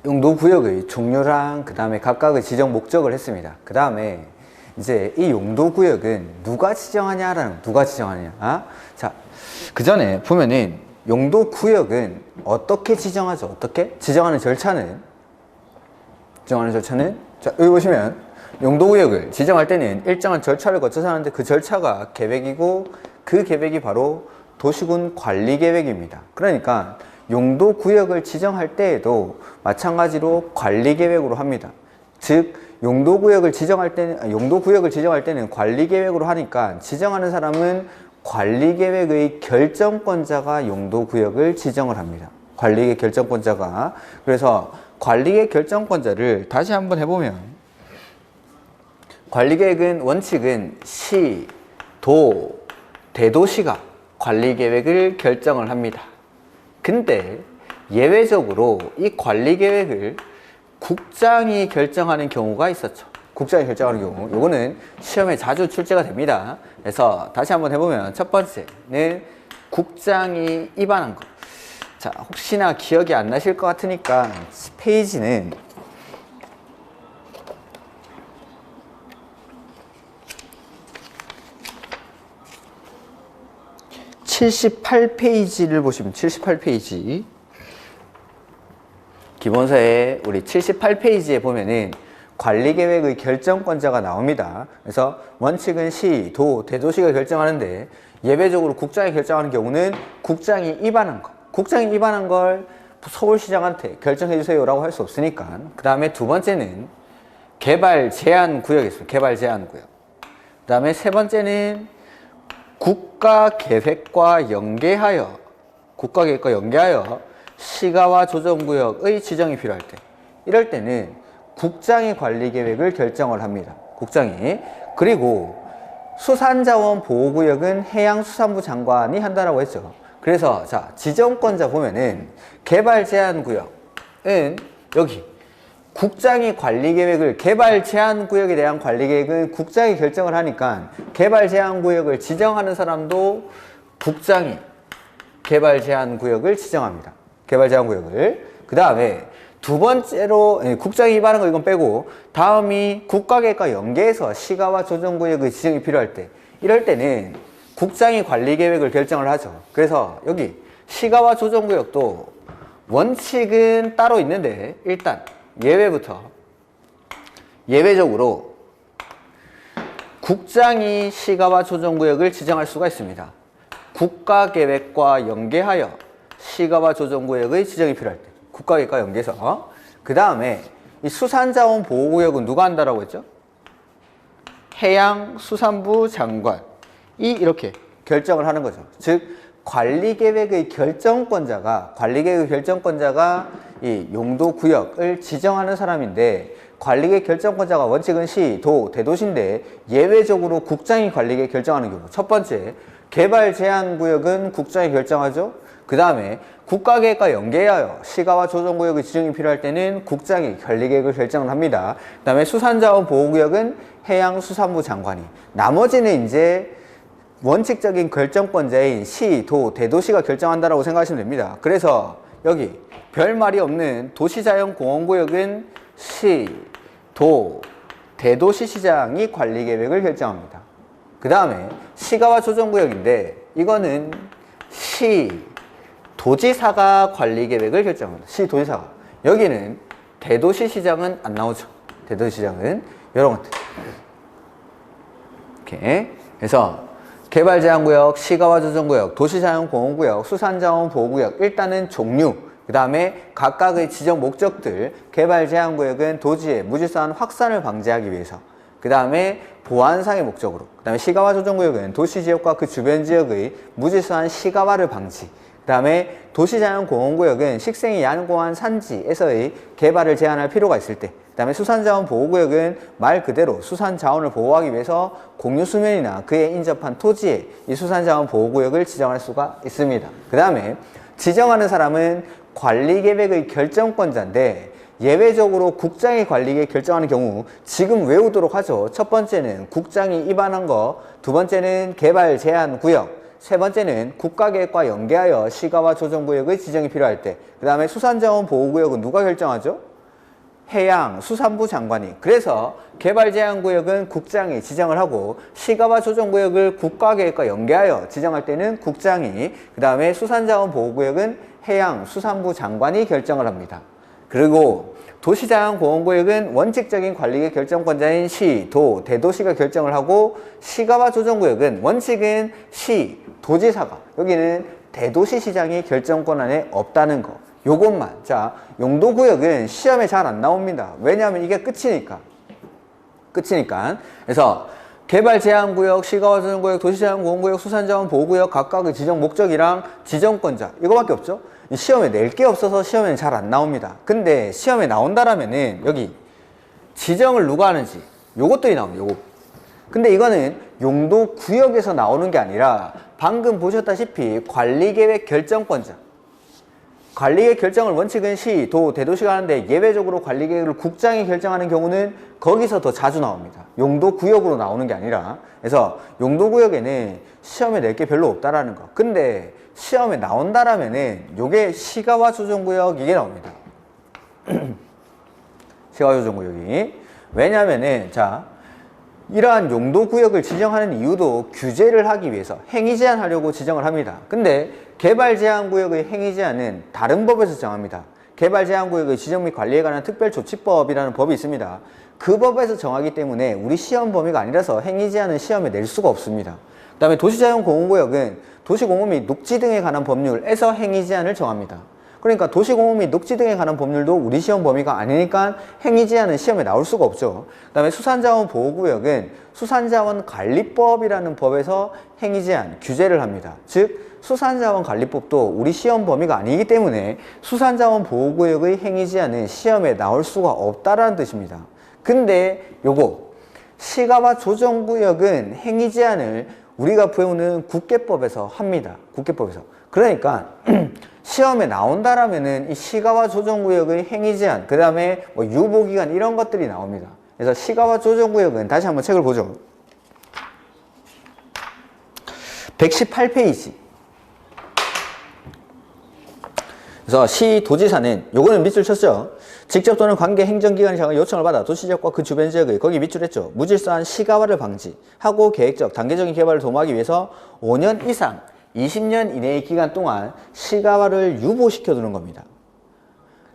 용도구역의 종류랑 그 다음에 각각의 지정 목적을 했습니다. 그 다음에 이제 이 용도구역은 누가 지정하냐라는, 누가 지정하냐. 자, 그 전에 보면은 용도구역은 어떻게 지정하죠? 어떻게? 지정하는 절차는 자, 여기 보시면 용도구역을 지정할 때는 일정한 절차를 거쳐서 하는데 그 절차가 계획이고 그 계획이 바로 도시군 관리계획입니다. 그러니까 용도구역을 지정할 때에도 마찬가지로 관리계획으로 합니다. 즉 용도구역을 지정할 때는 관리계획으로 하니까 지정하는 사람은 관리계획의 결정권자가 용도구역을 지정을 합니다. 관리계획 결정권자가. 그래서 관리계획 결정권자를 다시 한번 해보면 관리계획은 원칙은 시, 도, 대도시가 관리계획을 결정을 합니다. 근데 예외적으로 이 관리계획을 국장이 결정하는 경우가 있었죠. 국장이 결정하는 경우, 요거는 시험에 자주 출제가 됩니다. 그래서 다시 한번 해보면 첫 번째는 국장이 입안한 것. 자, 혹시나 기억이 안 나실 것 같으니까 페이지는 78페이지를 보시면 78페이지 기본서에 우리 78페이지에 보면은 관리계획의 결정권자가 나옵니다. 그래서 원칙은 시, 도, 대도시가 결정하는데 예외적으로 국장이 결정하는 경우는 국장이 입안한 것. 국장이 입안한 걸 서울시장한테 결정해 주세요라고 할 수 없으니까. 그 다음에 두 번째는 개발 제한 구역이 있습니다. 개발 제한 구역. 그 다음에 세 번째는 국가계획과 연계하여 시가와 조정구역의 지정이 필요할 때, 이럴 때는 국장이 관리계획을 결정을 합니다. 국장이. 그리고 수산자원보호구역은 해양수산부 장관이 한다라고 했죠. 그래서 자, 지정권자 보면은 개발제한구역은 여기 국장이 관리계획을, 개발제한구역에 대한 관리계획은 국장이 결정을 하니까 개발제한구역을 지정하는 사람도 국장이 개발제한구역을 지정합니다. 개발제한구역을. 그 다음에 두 번째로 국장이 입안한 거 이건 빼고 다음이 국가계획과 연계해서 시가와 조정구역의 지정이 필요할 때, 이럴 때는 국장이 관리계획을 결정을 하죠. 그래서 여기 시가와 조정구역도 원칙은 따로 있는데 일단 예외적으로 국장이 시가와 조정구역을 지정할 수가 있습니다. 국가계획과 연계하여 시가와 조정구역의 지정이 필요할 때, 국가계획과 연계해서. 그 다음에 이 수산자원보호구역은 누가 한다라고 했죠? 해양수산부 장관이 이렇게 결정을 하는 거죠. 즉 관리계획의 결정권자가 이 용도구역을 지정하는 사람인데, 관리계획 결정권자가 원칙은 시, 도, 대도시인데 예외적으로 국장이 관리계획 결정하는 경우. 첫 번째, 개발제한구역은 국장이 결정하죠. 그 다음에 국가계획과 연계하여 시가와 조정구역의 지정이 필요할 때는 국장이 관리계획을 결정을 합니다. 그 다음에 수산자원보호구역은 해양수산부 장관이. 나머지는 이제 원칙적인 결정권자인 시, 도, 대도시가 결정한다라고 생각하시면 됩니다. 그래서 여기 별말이 없는 도시자연공원구역은 시, 도, 대도시시장이 관리계획을 결정합니다. 그 다음에 시가와 조정구역인데 이거는 시, 도지사가 관리계획을 결정합니다. 시, 도지사가. 여기는 대도시시장은 안 나오죠. 대도시시장은 이런 것들. 이렇게. 그래서 개발제한구역, 시가와 조정구역, 도시자연공원구역, 수산자원보호구역, 일단은 종류, 그 다음에 각각의 지정 목적들. 개발제한구역은 도지의 무질서한 확산을 방지하기 위해서, 그 다음에 보안상의 목적으로, 그 다음에 시가와 조정구역은 도시지역과 그 주변 지역의 무질서한 시가화를 방지, 그 다음에 도시자연공원구역은 식생이 양고한 산지에서의 개발을 제한할 필요가 있을 때, 그 다음에 수산자원보호구역은 말 그대로 수산자원을 보호하기 위해서 공유수면이나 그에 인접한 토지에 이 수산자원보호구역을 지정할 수가 있습니다. 그 다음에 지정하는 사람은 관리계획의 결정권자인데 예외적으로 국장이 관리계획 결정하는 경우 지금 외우도록 하죠. 첫 번째는 국장이 입안한 거, 두 번째는 개발제한구역, 세 번째는 국가계획과 연계하여 시가와 조정구역의 지정이 필요할 때, 그 다음에 수산자원보호구역은 누가 결정하죠? 해양, 수산부 장관이, 그래서 개발제한구역은 국장이 지정을 하고 시가와 조정구역을 국가계획과 연계하여 지정할 때는 국장이, 그 다음에 수산자원보호구역은 해양, 수산부 장관이 결정을 합니다. 그리고 도시자연공원구역은 원칙적인 관리의 결정권자인 시, 도, 대도시가 결정을 하고 시가와 조정구역은 원칙은 시, 도지사가, 여기는 대도시시장이 결정권 안에 없다는 거. 요것만. 자, 용도구역은 시험에 잘 안 나옵니다. 왜냐하면 이게 끝이니까. 그래서 개발제한구역, 시가와 조정구역, 도시자연공원구역, 수산자원보호구역 각각의 지정 목적이랑 지정권자, 이거밖에 없죠. 시험에 낼 게 없어서 시험에는 잘 안 나옵니다. 근데 시험에 나온다라면은 여기 지정을 누가 하는지 요것들이 나옵니다. 요거. 근데 이거는 용도구역에서 나오는 게 아니라 방금 보셨다시피 관리계획 결정권자, 관리계획 결정을 원칙은 시, 도, 대도시가 하는데 예외적으로 관리계획을 국장이 결정하는 경우는 거기서 더 자주 나옵니다. 용도구역으로 나오는 게 아니라. 그래서 용도구역에는 시험에 낼 게 별로 없다라는 거. 근데 시험에 나온다라면은 요게 시가와 조정구역 이게 나옵니다. 시가와 조정구역이. 왜냐면은 자, 이러한 용도구역을 지정하는 이유도 규제를 하기 위해서 행위 제한하려고 지정을 합니다. 근데 개발제한구역의 행위 제한은 다른 법에서 정합니다. 개발제한구역의 지정 및 관리에 관한 특별조치법이라는 법이 있습니다. 그 법에서 정하기 때문에 우리 시험 범위가 아니라서 행위 제한은 시험에 낼 수가 없습니다. 그 다음에 도시자연공원구역은 도시공원 및 녹지 등에 관한 법률에서 행위 제한을 정합니다. 그러니까 도시공원 및 녹지 등에 관한 법률도 우리 시험 범위가 아니니까 행위 제한은 시험에 나올 수가 없죠. 그 다음에 수산자원보호구역은 수산자원관리법이라는 법에서 행위 제한, 규제를 합니다. 즉 수산자원관리법도 우리 시험 범위가 아니기 때문에 수산자원보호구역의 행위 제한은 시험에 나올 수가 없다라는 뜻입니다. 근데 요거 시가와 조정구역은 행위 제한을 우리가 배우는 국계법에서 합니다. 국계법에서. 그러니까 시험에 나온다라면은 이 시가와 조정구역의 행위 제한, 그 다음에 뭐 유보기간 이런 것들이 나옵니다. 그래서 시가와 조정구역은 다시 한번 책을 보죠. 118페이지. 그래서 시도지사는 요거는 밑줄 쳤죠. 직접 또는 관계 행정기관의 장의 요청을 받아 도시지역과 그 주변 지역의 거기 밑줄했죠. 무질서한 시가화를 방지하고 계획적 단계적인 개발을 도모하기 위해서 5년 이상 20년 이내의 기간 동안 시가화를 유보시켜 두는 겁니다.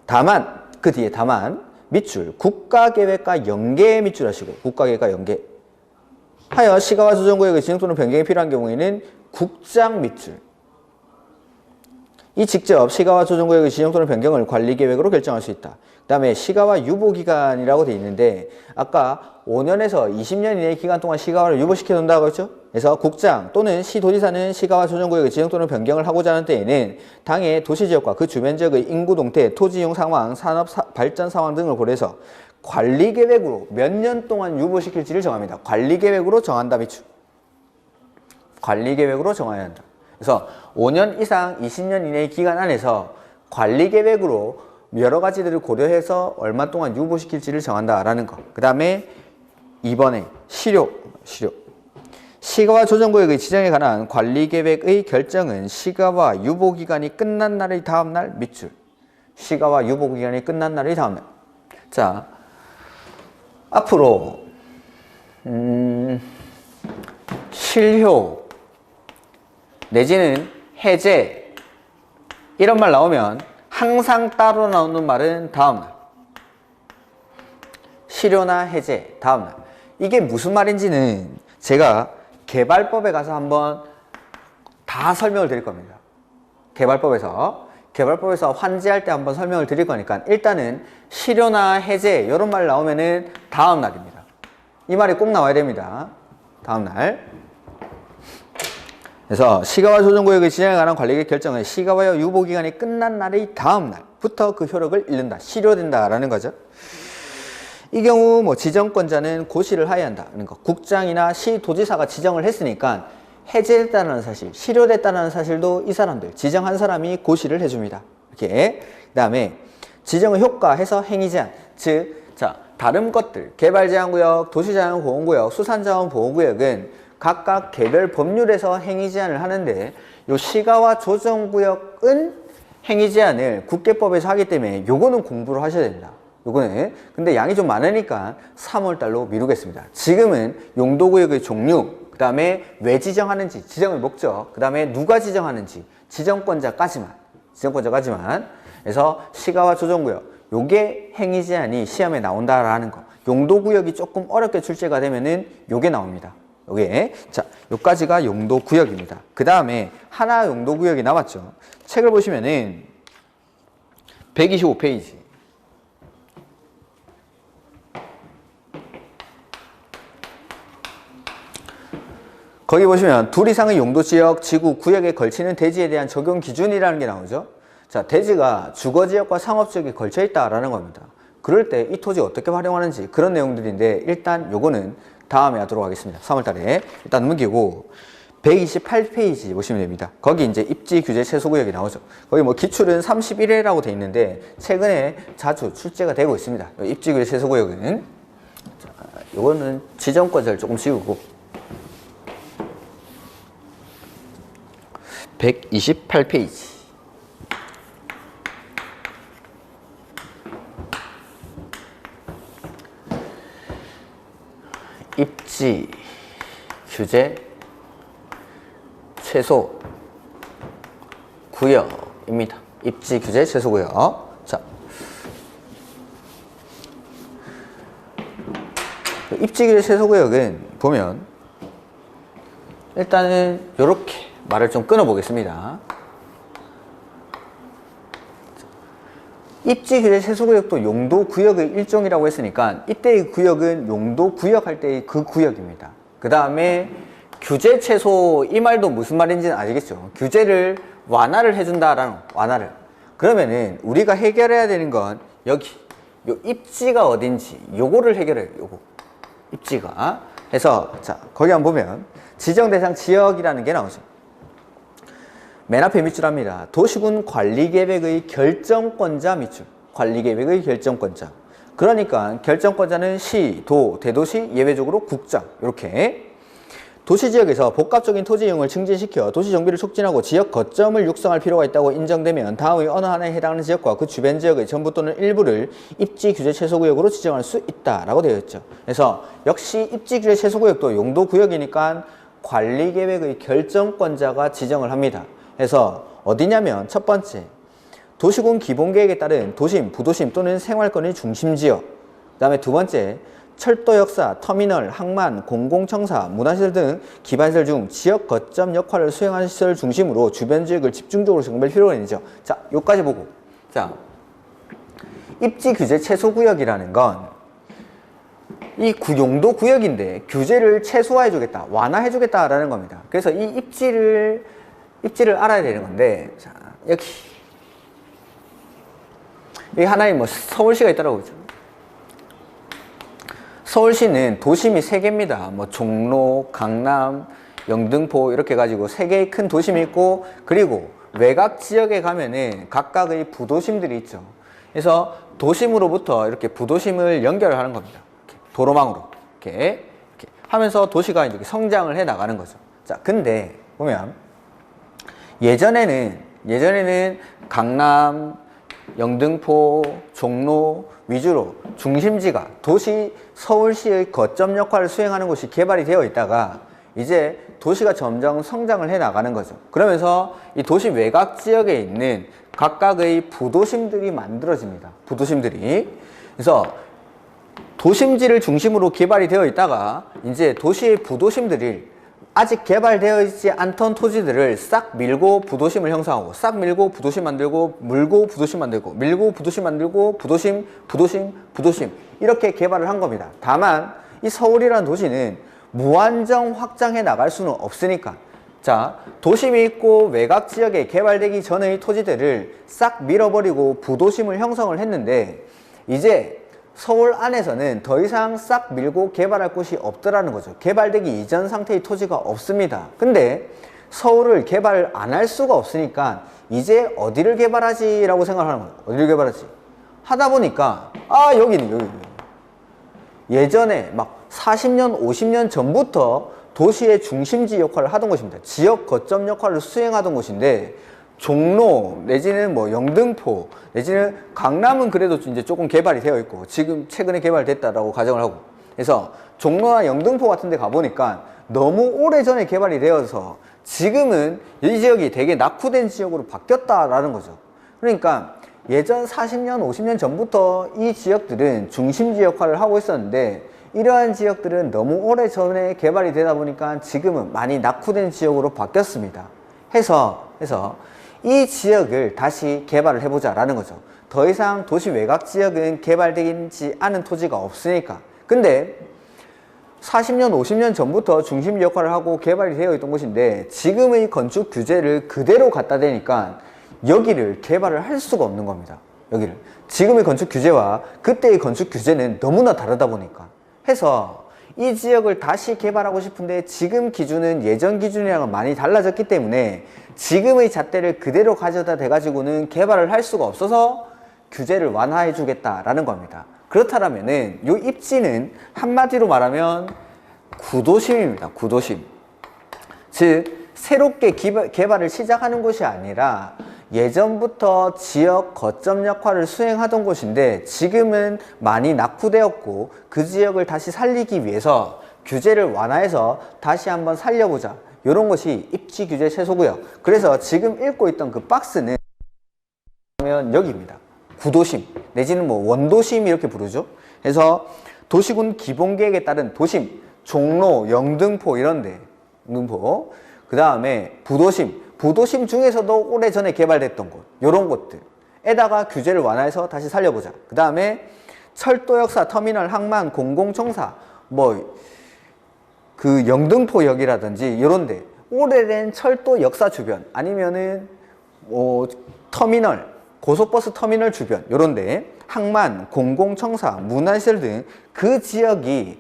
다만 그 뒤에 다만 밑줄 국가계획과 연계 밑줄 하시고 국가계획과 연계 하여 시가화 조정구역의 지정 또는 변경이 필요한 경우에는 국장 밑줄 이 직접 시가화 조정구역의 지정 또는 변경을 관리계획으로 결정할 수 있다. 그 다음에 시가화 유보기간이라고 되어 있는데 아까 5년에서 20년 이내의 기간 동안 시가화를 유보시켜 놓는다고 했죠? 그래서 국장 또는 시도지사는 시가화 조정구역의 지정 또는 변경을 하고자 하는 때에는 당의 도시지역과 그 주변 지역의 인구 동태, 토지 이용 상황, 산업 발전 상황 등을 고려해서 관리계획으로 몇 년 동안 유보시킬지를 정합니다. 관리계획으로 정한다 밑줄. 관리계획으로 정해야 한다. 그래서 5년 이상 20년 이내의 기간 안에서 관리계획으로 여러 가지들을 고려해서 얼마 동안 유보시킬지를 정한다라는 거. 그 다음에 2번에 시료. 시가화 조정구역의 지정에 관한 관리계획의 결정은 시가화 유보기간이 끝난 날의 다음날 밑줄. 시가화 유보기간이 끝난 날의 다음날. 자, 앞으로 실효 내지는 해제 이런 말 나오면 항상 따로 나오는 말은 다음날. 실효나 해제 다음날. 이게 무슨 말인지는 제가 개발법에 가서 한번 다 설명을 드릴 겁니다. 개발법에서 환지할 때 한번 설명을 드릴 거니까 일단은 실효나 해제 이런 말 나오면은 다음 날입니다. 이 말이 꼭 나와야 됩니다. 다음 날. 그래서 시가화 조정구역의 지정에 관한 관리계획 결정은 시가화 유보기간이 끝난 날의 다음 날부터 그 효력을 잃는다. 실효된다라는 거죠. 이 경우 뭐 지정권자는 고시를 하여야 한다는 거. 국장이나 시도지사가 지정을 했으니까 해제됐다는 사실, 실효됐다는 사실도 이 사람들, 지정한 사람이 고시를 해줍니다. 이렇게. 그 다음에 지정의 효과해서 행위제한, 즉, 자, 다른 것들, 개발제한구역, 도시자연보호구역, 수산자원보호구역은 각각 개별 법률에서 행위제한을 하는데 요 시가와 조정구역은 행위제한을 국계법에서 하기 때문에 요거는 공부를 하셔야 됩니다. 요거는. 근데 양이 좀 많으니까 3월달로 미루겠습니다. 지금은 용도구역의 종류, 그 다음에 왜 지정하는지, 지정의 목적, 그 다음에 누가 지정하는지, 지정권자까지만. 그래서 시가와 조정구역, 요게 행위 제한이 시험에 나온다라는 거. 용도구역이 조금 어렵게 출제가 되면은 요게 나옵니다. 요게. 자, 요까지가 용도구역입니다. 그 다음에 하나 용도구역이 남았죠. 책을 보시면은 125페이지. 거기 보시면 둘 이상의 용도지역, 지구, 구역에 걸치는 대지에 대한 적용 기준이라는 게 나오죠. 자, 대지가 주거지역과 상업지역에 걸쳐 있다라는 겁니다. 그럴 때 이 토지 어떻게 활용하는지 그런 내용들인데 일단 요거는 다음에 하도록 하겠습니다. 3월달에. 일단 넘기고 128페이지 보시면 됩니다. 거기 이제 입지 규제 최소구역이 나오죠. 거기 뭐 기출은 31회라고 돼 있는데 최근에 자주 출제가 되고 있습니다. 입지 규제 최소구역은. 자, 요거는 지정권자를 조금 지우고 128페이지. 입지 규제 최소 구역입니다. 입지 규제 최소 구역. 자, 입지 규제 최소 구역은 보면 일단은 이렇게 말을 좀 끊어 보겠습니다. 입지 규제 최소구역도 용도구역의 일종이라고 했으니까 이때의 구역은 용도구역 할 때의 그 구역입니다. 그 다음에 규제 최소, 이 말도 무슨 말인지는 아시겠죠? 규제를 완화를 해준다라는 완화를. 그러면은 우리가 해결해야 되는 건 여기 요 입지가 어딘지 요거를 해결해요. 요거 입지가 해서 자 거기 한번 보면 지정 대상 지역이라는 게 나오죠. 맨 앞에 밑줄 합니다. 도시군 관리계획의 결정권자 밑줄. 관리계획의 결정권자. 그러니까 결정권자는 시, 도, 대도시, 예외적으로 국장. 이렇게. 도시지역에서 복합적인 토지 이용을 증진시켜 도시정비를 촉진하고 지역 거점을 육성할 필요가 있다고 인정되면 다음의 어느 하나에 해당하는 지역과 그 주변 지역의 전부 또는 일부를 입지 규제 최소구역으로 지정할 수 있다라고 되어 있죠. 그래서 역시 입지 규제 최소구역도 용도구역이니까 관리계획의 결정권자가 지정을 합니다. 그래서 어디냐면 첫 번째 도시군 기본계획에 따른 도심, 부도심 또는 생활권의 중심지역. 그 다음에 두 번째 철도역사, 터미널, 항만, 공공청사, 문화시설 등 기반시설 중 지역 거점 역할을 수행하는 시설 중심으로 주변 지역을 집중적으로 정비할 필요가 있죠. 자, 요까지 보고. 자, 입지 규제 최소구역이라는 건 이 용도 구역인데 규제를 최소화해 주겠다, 완화해 주겠다라는 겁니다. 그래서 이 입지를 알아야 되는 건데, 자, 여기 하나의 뭐 서울시가 있다라고 그러죠. 서울시는 도심이 3개입니다. 뭐 종로, 강남, 영등포 이렇게 가지고 3개의 큰 도심이 있고, 그리고 외곽 지역에 가면은 각각의 부도심들이 있죠. 그래서 도심으로부터 이렇게 부도심을 연결하는 겁니다. 이렇게 도로망으로 이렇게 하면서 도시가 이렇게 성장을 해 나가는 거죠. 자, 근데 보면 예전에는 강남, 영등포, 종로 위주로 중심지가 도시 서울시의 거점 역할을 수행하는 곳이 개발이 되어 있다가 이제 도시가 점점 성장을 해 나가는 거죠. 그러면서 이 도시 외곽 지역에 있는 각각의 부도심들이 만들어집니다. 부도심들이. 그래서 도심지를 중심으로 개발이 되어 있다가 이제 도시의 부도심들이 아직 개발되어 있지 않던 토지들을 싹 밀고 부도심을 형성하고, 싹 밀고 부도심 만들고, 물고 부도심 만들고, 밀고 부도심 만들고, 부도심 이렇게 개발을 한 겁니다. 다만 이 서울이라는 도시는 무한정 확장해 나갈 수는 없으니까, 자, 도심이 있고 외곽 지역에 개발되기 전의 토지들을 싹 밀어버리고 부도심을 형성을 했는데, 이제 서울 안에서는 더 이상 싹 밀고 개발할 곳이 없더라는 거죠. 개발되기 이전 상태의 토지가 없습니다. 근데 서울을 개발을 안 할 수가 없으니까 이제 어디를 개발하지? 라고 생각하는 거예요. 어디를 개발하지? 하다 보니까 여기. 예전에 막 40년, 50년 전부터 도시의 중심지 역할을 하던 곳입니다. 지역 거점 역할을 수행하던 곳인데 종로 내지는 뭐 영등포 내지는 강남은 그래도 이제 조금 개발이 되어 있고 지금 최근에 개발됐다라고 가정을 하고, 그래서 종로나 영등포 같은 데 가보니까 너무 오래전에 개발이 되어서 지금은 이 지역이 되게 낙후된 지역으로 바뀌었다라는 거죠. 그러니까 예전 40년, 50년 전부터 이 지역들은 중심지 역할을 하고 있었는데 이러한 지역들은 너무 오래전에 개발이 되다 보니까 지금은 많이 낙후된 지역으로 바뀌었습니다. 해서 이 지역을 다시 개발을 해보자 라는 거죠. 더 이상 도시 외곽 지역은 개발되지 않은 토지가 없으니까. 근데 40년, 50년 전부터 중심지 역할을 하고 개발이 되어 있던 곳인데 지금의 건축 규제를 그대로 갖다 대니까 여기를 개발을 할 수가 없는 겁니다. 여기를. 지금의 건축 규제와 그때의 건축 규제는 너무나 다르다 보니까. 해서 이 지역을 다시 개발하고 싶은데 지금 기준은 예전 기준이랑은 많이 달라졌기 때문에 지금의 잣대를 그대로 가져다 대가지고는 개발을 할 수가 없어서 규제를 완화해 주겠다라는 겁니다. 그렇다면은 이 입지는 한마디로 말하면 구도심입니다. 구도심. 즉 새롭게 개발을 시작하는 곳이 아니라 예전부터 지역 거점 역할을 수행하던 곳인데 지금은 많이 낙후되었고 그 지역을 다시 살리기 위해서 규제를 완화해서 다시 한번 살려보자. 이런 것이 입지 규제 최소구역. 그래서 지금 읽고 있던 그 박스는 여기입니다. 구도심 내지는 뭐 원도심 이렇게 부르죠. 그래서 도시군 기본계획에 따른 도심, 종로, 영등포 이런데, 영등포. 그 다음에 부도심 중에서도 오래전에 개발됐던 곳, 요런 곳들에다가 규제를 완화해서 다시 살려보자. 그 다음에 철도 역사, 터미널, 항만, 공공청사, 뭐 그 영등포역이라든지 요런데 오래된 철도 역사 주변 아니면은 뭐 터미널, 고속버스 터미널 주변 요런데 항만, 공공청사, 문화시설 등 그 지역이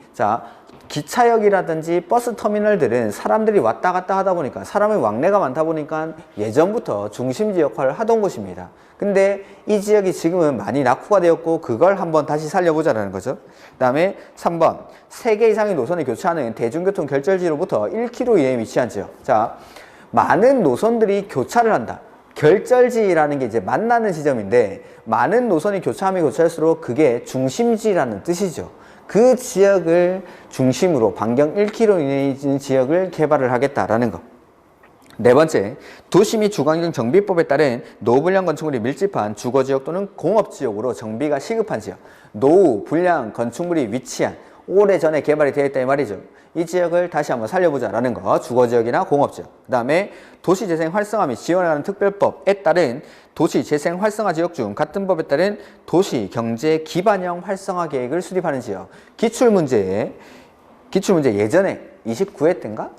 기차역이라든지 버스 터미널들은 사람들이 왔다 갔다 하다 보니까 사람의 왕래가 많다 보니까 예전부터 중심지 역할을 하던 곳입니다. 근데 이 지역이 지금은 많이 낙후가 되었고 그걸 한번 다시 살려보자라는 거죠. 그 다음에 3번 3개 이상의 노선을 교차하는 대중교통 결절지로부터 1km 이내에 위치한 지역. 많은 노선들이 교차를 한다. 결절지라는 게 이제 만나는 지점인데 많은 노선이 교차하면 교차할수록 그게 중심지라는 뜻이죠. 그 지역을 중심으로 반경 1km 이내에 있는 지역을 개발을 하겠다라는 거. 네 번째, 도시 및 주거환경 정비법에 따른 노후 불량 건축물이 밀집한 주거지역 또는 공업지역으로 정비가 시급한 지역. 노후 불량 건축물이 위치한 오래전에 개발이 되어 있다 이 말이죠. 이 지역을 다시 한번 살려보자라는 거. 주거지역이나 공업지역. 그 다음에 도시재생 활성화 및 지원하는 특별법에 따른 도시재생 활성화 지역 중 같은 법에 따른 도시경제 기반형 활성화 계획을 수립하는 지역. 기출문제 예전에 29회 때인가?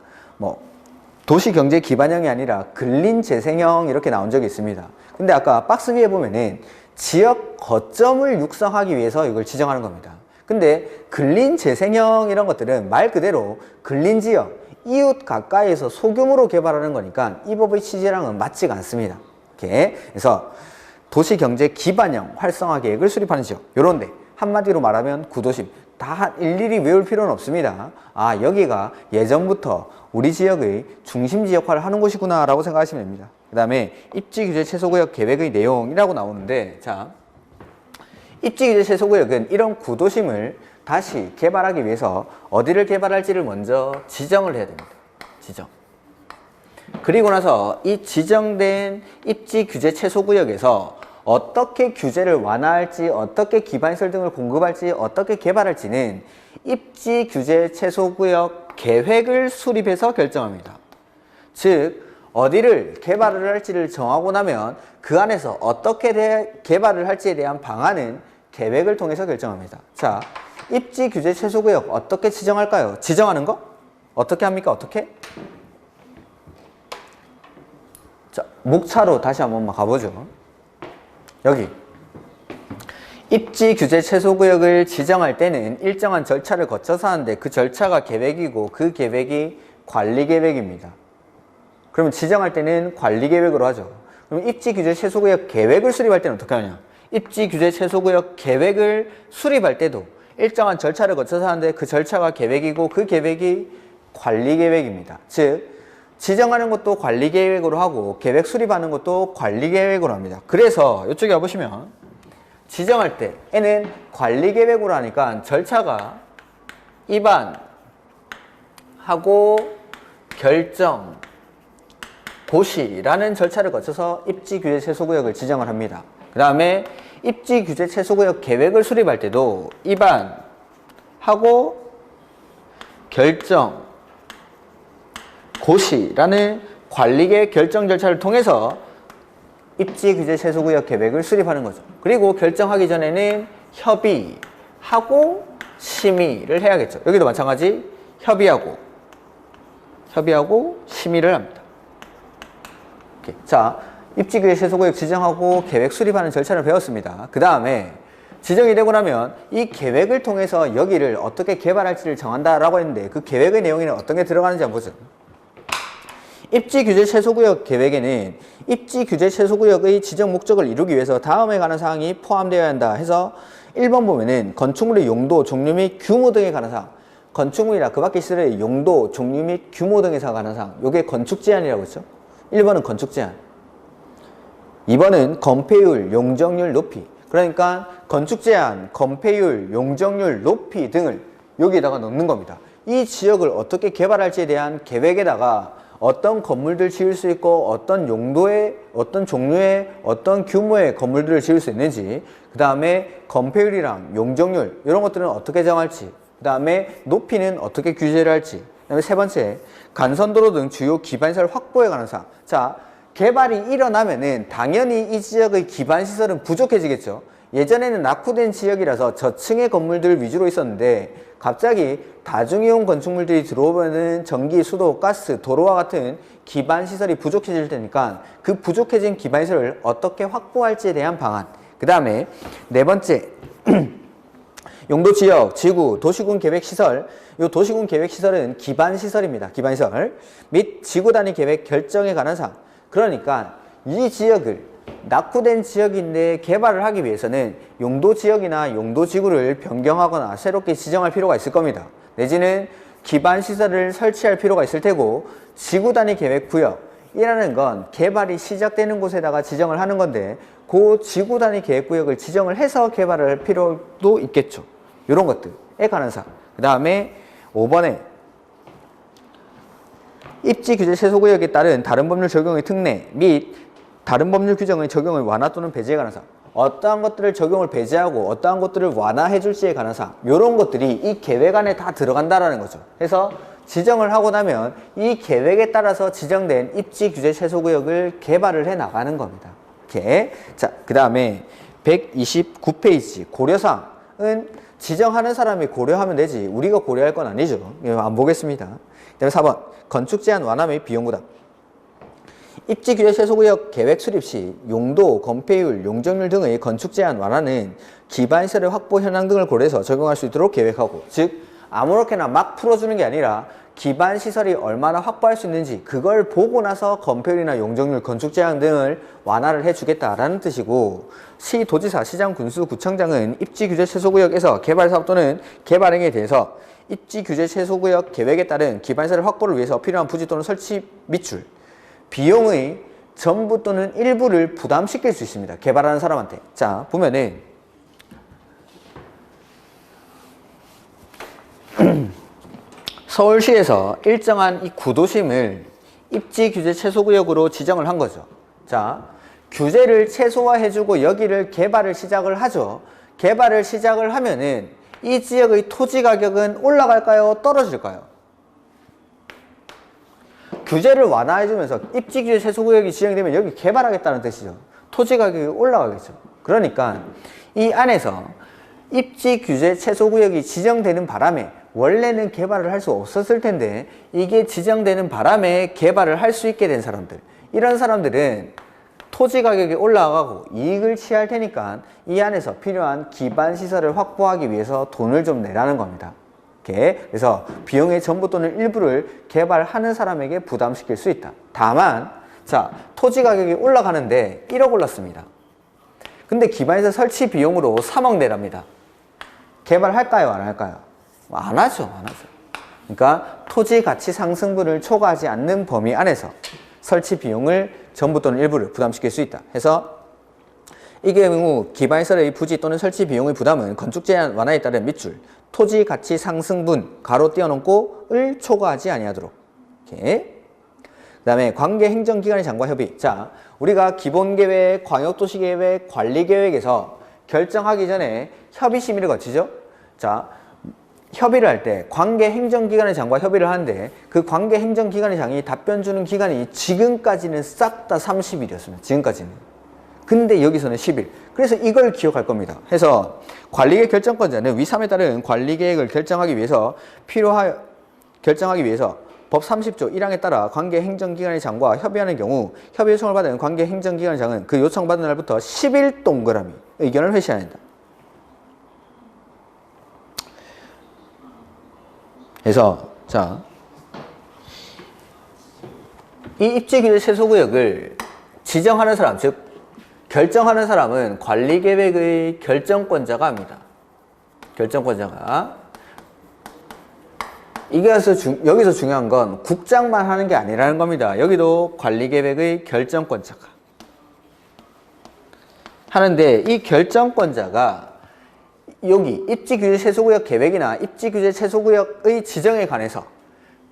도시경제 기반형이 아니라 근린재생형 이렇게 나온 적이 있습니다. 근데 아까 박스 위에 보면은 지역 거점을 육성하기 위해서 이걸 지정하는 겁니다. 근데 근린재생형 이런 것들은 말 그대로 근린지역, 이웃 가까이에서 소규모로 개발하는 거니까 이 법의 취지랑은 맞지가 않습니다. 이렇게. 그래서 도시경제 기반형 활성화 계획을 수립하는 지역. 요런데 한마디로 말하면 구도심. 다 일일이 외울 필요는 없습니다. 아, 여기가 예전부터 우리 지역의 중심지 역할을 하는 곳이구나 라고 생각하시면 됩니다. 그 다음에 입지규제 최소구역 계획의 내용이라고 나오는데, 입지규제 최소구역은 이런 구도심을 다시 개발하기 위해서 어디를 개발할지를 먼저 지정을 해야 됩니다. 지정. 그리고 나서 이 지정된 입지규제 최소구역에서 어떻게 규제를 완화할지, 어떻게 기반시설 등을 공급할지, 어떻게 개발할지는 입지규제 최소구역 계획을 수립해서 결정합니다. 즉 어디를 개발을 할지를 정하고 나면 그 안에서 어떻게 개발을 할지에 대한 방안은 계획을 통해서 결정합니다. 자, 입지규제 최소구역 어떻게 지정할까요? 지정하는 거? 어떻게 합니까? 어떻게? 자, 목차로 다시 한번 가보죠. 여기 입지규제 최소구역을 지정할 때는 일정한 절차를 거쳐서 하는데 그 절차가 계획이고 그 계획이 관리계획입니다. 그러면 지정할 때는 관리계획으로 하죠. 그럼 입지규제 최소구역 계획을 수립할 때는 어떻게 하냐? 입지규제 최소구역 계획을 수립할 때도 일정한 절차를 거쳐서 하는데 그 절차가 계획이고 그 계획이 관리계획입니다. 즉 지정하는 것도 관리계획으로 하고 계획 수립하는 것도 관리계획으로 합니다. 그래서 이쪽에 와보시면 지정할 때 N은 관리계획으로 하니까 절차가 입안하고 결정, 고시라는 절차를 거쳐서 입지규제 최소구역을 지정을 합니다. 그 다음에 입지규제 최소구역 계획을 수립할 때도 입안하고 결정, 고시라는 관리계획 결정 절차를 통해서 입지규제 최소구역 계획을 수립하는 거죠. 그리고 결정하기 전에는 협의하고 심의를 해야겠죠. 여기도 마찬가지 협의하고 심의를 합니다. 이렇게. 자, 입지규제 최소구역 지정하고 계획 수립하는 절차를 배웠습니다. 그 다음에 지정이 되고 나면 이 계획을 통해서 여기를 어떻게 개발할지를 정한다라고 했는데 그 계획의 내용에는 어떤 게 들어가는지 한번 보죠. 입지규제 최소구역 계획에는 입지규제 최소구역의 지정 목적을 이루기 위해서 다음에 관한 사항이 포함되어야 한다 해서 1번 보면은 건축물의 용도, 종류 및 규모 등에 관한 사항, 건축물이나 그 밖의 시설의 용도, 종류 및 규모 등에서 관한 사항, 요게 건축 제한이라고 했죠. 1번은 건축 제한, 2번은 건폐율, 용적률 높이. 그러니까 건축 제한, 건폐율, 용적률 높이 등을 여기에다가 넣는 겁니다. 이 지역을 어떻게 개발할지에 대한 계획에다가 어떤 건물들 지을 수 있고 어떤 용도의, 어떤 종류의, 어떤 규모의 건물들을 지을 수 있는지, 그 다음에 건폐율이랑 용적률 이런 것들은 어떻게 정할지, 그 다음에 높이는 어떻게 규제를 할지, 그 다음에 세 번째 간선도로 등 주요 기반시설 확보에 관한 사항. 자, 개발이 일어나면은 당연히 이 지역의 기반시설은 부족해지겠죠. 예전에는 낙후된 지역이라서 저층의 건물들 위주로 있었는데 갑자기 다중이용 건축물들이 들어오면은 전기, 수도, 가스, 도로와 같은 기반시설이 부족해질 테니까 그 부족해진 기반시설을 어떻게 확보할지에 대한 방안. 그 다음에 네 번째 용도지역, 지구, 도시군 계획시설. 이 도시군 계획시설은 기반시설입니다. 기반시설 및 지구단위 계획 결정에 관한 사항. 그러니까 이 지역을 낙후된 지역인데 개발을 하기 위해서는 용도지역이나 용도지구를 변경하거나 새롭게 지정할 필요가 있을 겁니다. 내지는 기반시설을 설치할 필요가 있을 테고, 지구단위 계획구역이라는 건 개발이 시작되는 곳에다가 지정을 하는 건데 그 지구단위 계획구역을 지정을 해서 개발을 할 필요도 있겠죠. 이런 것들에 관한 사항. 그 다음에 5번에 입지규제 최소구역에 따른 다른 법률 적용의 특례 및 다른 법률 규정의 적용을 완화 또는 배제에 관한 사항. 어떠한 것들을 적용을 배제하고 어떠한 것들을 완화해 줄지에 관한 사항. 이런 것들이 이 계획 안에 다 들어간다라는 거죠. 그래서 지정을 하고 나면 이 계획에 따라서 지정된 입지규제 최소구역을 개발을 해 나가는 겁니다. 이렇게. 자, 그 다음에 129페이지 고려사항은 지정하는 사람이 고려하면 되지 우리가 고려할 건 아니죠. 안 보겠습니다. 그 다음에 4번 건축 제한 완화 및 비용 부담. 입지규제 최소구역 계획 수립 시 용도, 건폐율, 용적률 등의 건축 제한 완화는 기반시설의 확보 현황 등을 고려해서 적용할 수 있도록 계획하고, 즉 아무렇게나 막 풀어주는 게 아니라 기반시설이 얼마나 확보할 수 있는지 그걸 보고 나서 건폐율이나 용적률, 건축 제한 등을 완화를 해주겠다라는 뜻이고, 시, 도지사, 시장, 군수, 구청장은 입지규제 최소구역에서 개발사업 또는 개발행위에 대해서 입지규제 최소구역 계획에 따른 기반시설 확보를 위해서 필요한 부지 또는 설치 밑줄, 비용의 전부 또는 일부를 부담시킬 수 있습니다. 개발하는 사람한테. 자, 보면은 서울시에서 일정한 이 구도심을 입지규제 최소구역으로 지정을 한 거죠. 자, 규제를 최소화해주고 여기를 개발을 시작을 하죠. 개발을 시작을 하면은 이 지역의 토지 가격은 올라갈까요? 떨어질까요? 규제를 완화해주면서 입지규제 최소구역이 지정이 되면 여기 개발하겠다는 뜻이죠. 토지 가격이 올라가겠죠. 그러니까 이 안에서 입지규제 최소구역이 지정되는 바람에 원래는 개발을 할 수 없었을 텐데 이게 지정되는 바람에 개발을 할 수 있게 된 사람들, 이런 사람들은 토지 가격이 올라가고 이익을 취할 테니까 이 안에서 필요한 기반시설을 확보하기 위해서 돈을 좀 내라는 겁니다. 그래서 비용의 전부 또는 일부를 개발하는 사람에게 부담시킬 수 있다. 다만 자, 토지 가격이 올라가는데 1억 올랐습니다. 근데 기반시설 설치 비용으로 3억 내랍니다. 개발할까요? 안 할까요? 안 하죠. 안 하죠. 그러니까 토지 가치 상승분을 초과하지 않는 범위 안에서 설치 비용을 전부 또는 일부를 부담시킬 수 있다. 해서 이 경우 기반시설의 부지 또는 설치 비용의 부담은 건축 제한 완화에 따른 밑줄 토지 가치 상승분 가로 띄워놓고를 초과하지 아니하도록. 이렇게. 그 다음에 관계 행정기관의 장과 협의. 자, 우리가 기본계획, 광역도시계획, 관리계획에서 결정하기 전에 협의심의를 거치죠. 자, 협의를 할 때 관계 행정기관의 장과 협의를 하는데 그 관계 행정기관의 장이 답변 주는 기간이 지금까지는 싹 다 30일이었습니다. 지금까지는. 근데 여기서는 10일. 그래서 이걸 기억할 겁니다. 해서 관리계획 결정권자는 위 3에 따른 관리계획을 결정하기 위해서 법 30조 1항에 따라 관계 행정기관의 장과 협의하는 경우 협의 요청을 받은 관계 행정기관의 장은 그 요청받은 날부터 10일 동그라미 의견을 회시해야 한다. 그래서 자, 이 입지규제 최소구역을 지정하는 사람, 즉 결정하는 사람은 관리계획의 결정권자가 합니다. 결정권자가. 여기서 중요한 건 국장만 하는 게 아니라는 겁니다. 여기도 관리계획의 결정권자가 하는데 이 결정권자가 여기 입지규제 최소구역 계획이나 입지규제 최소구역의 지정에 관해서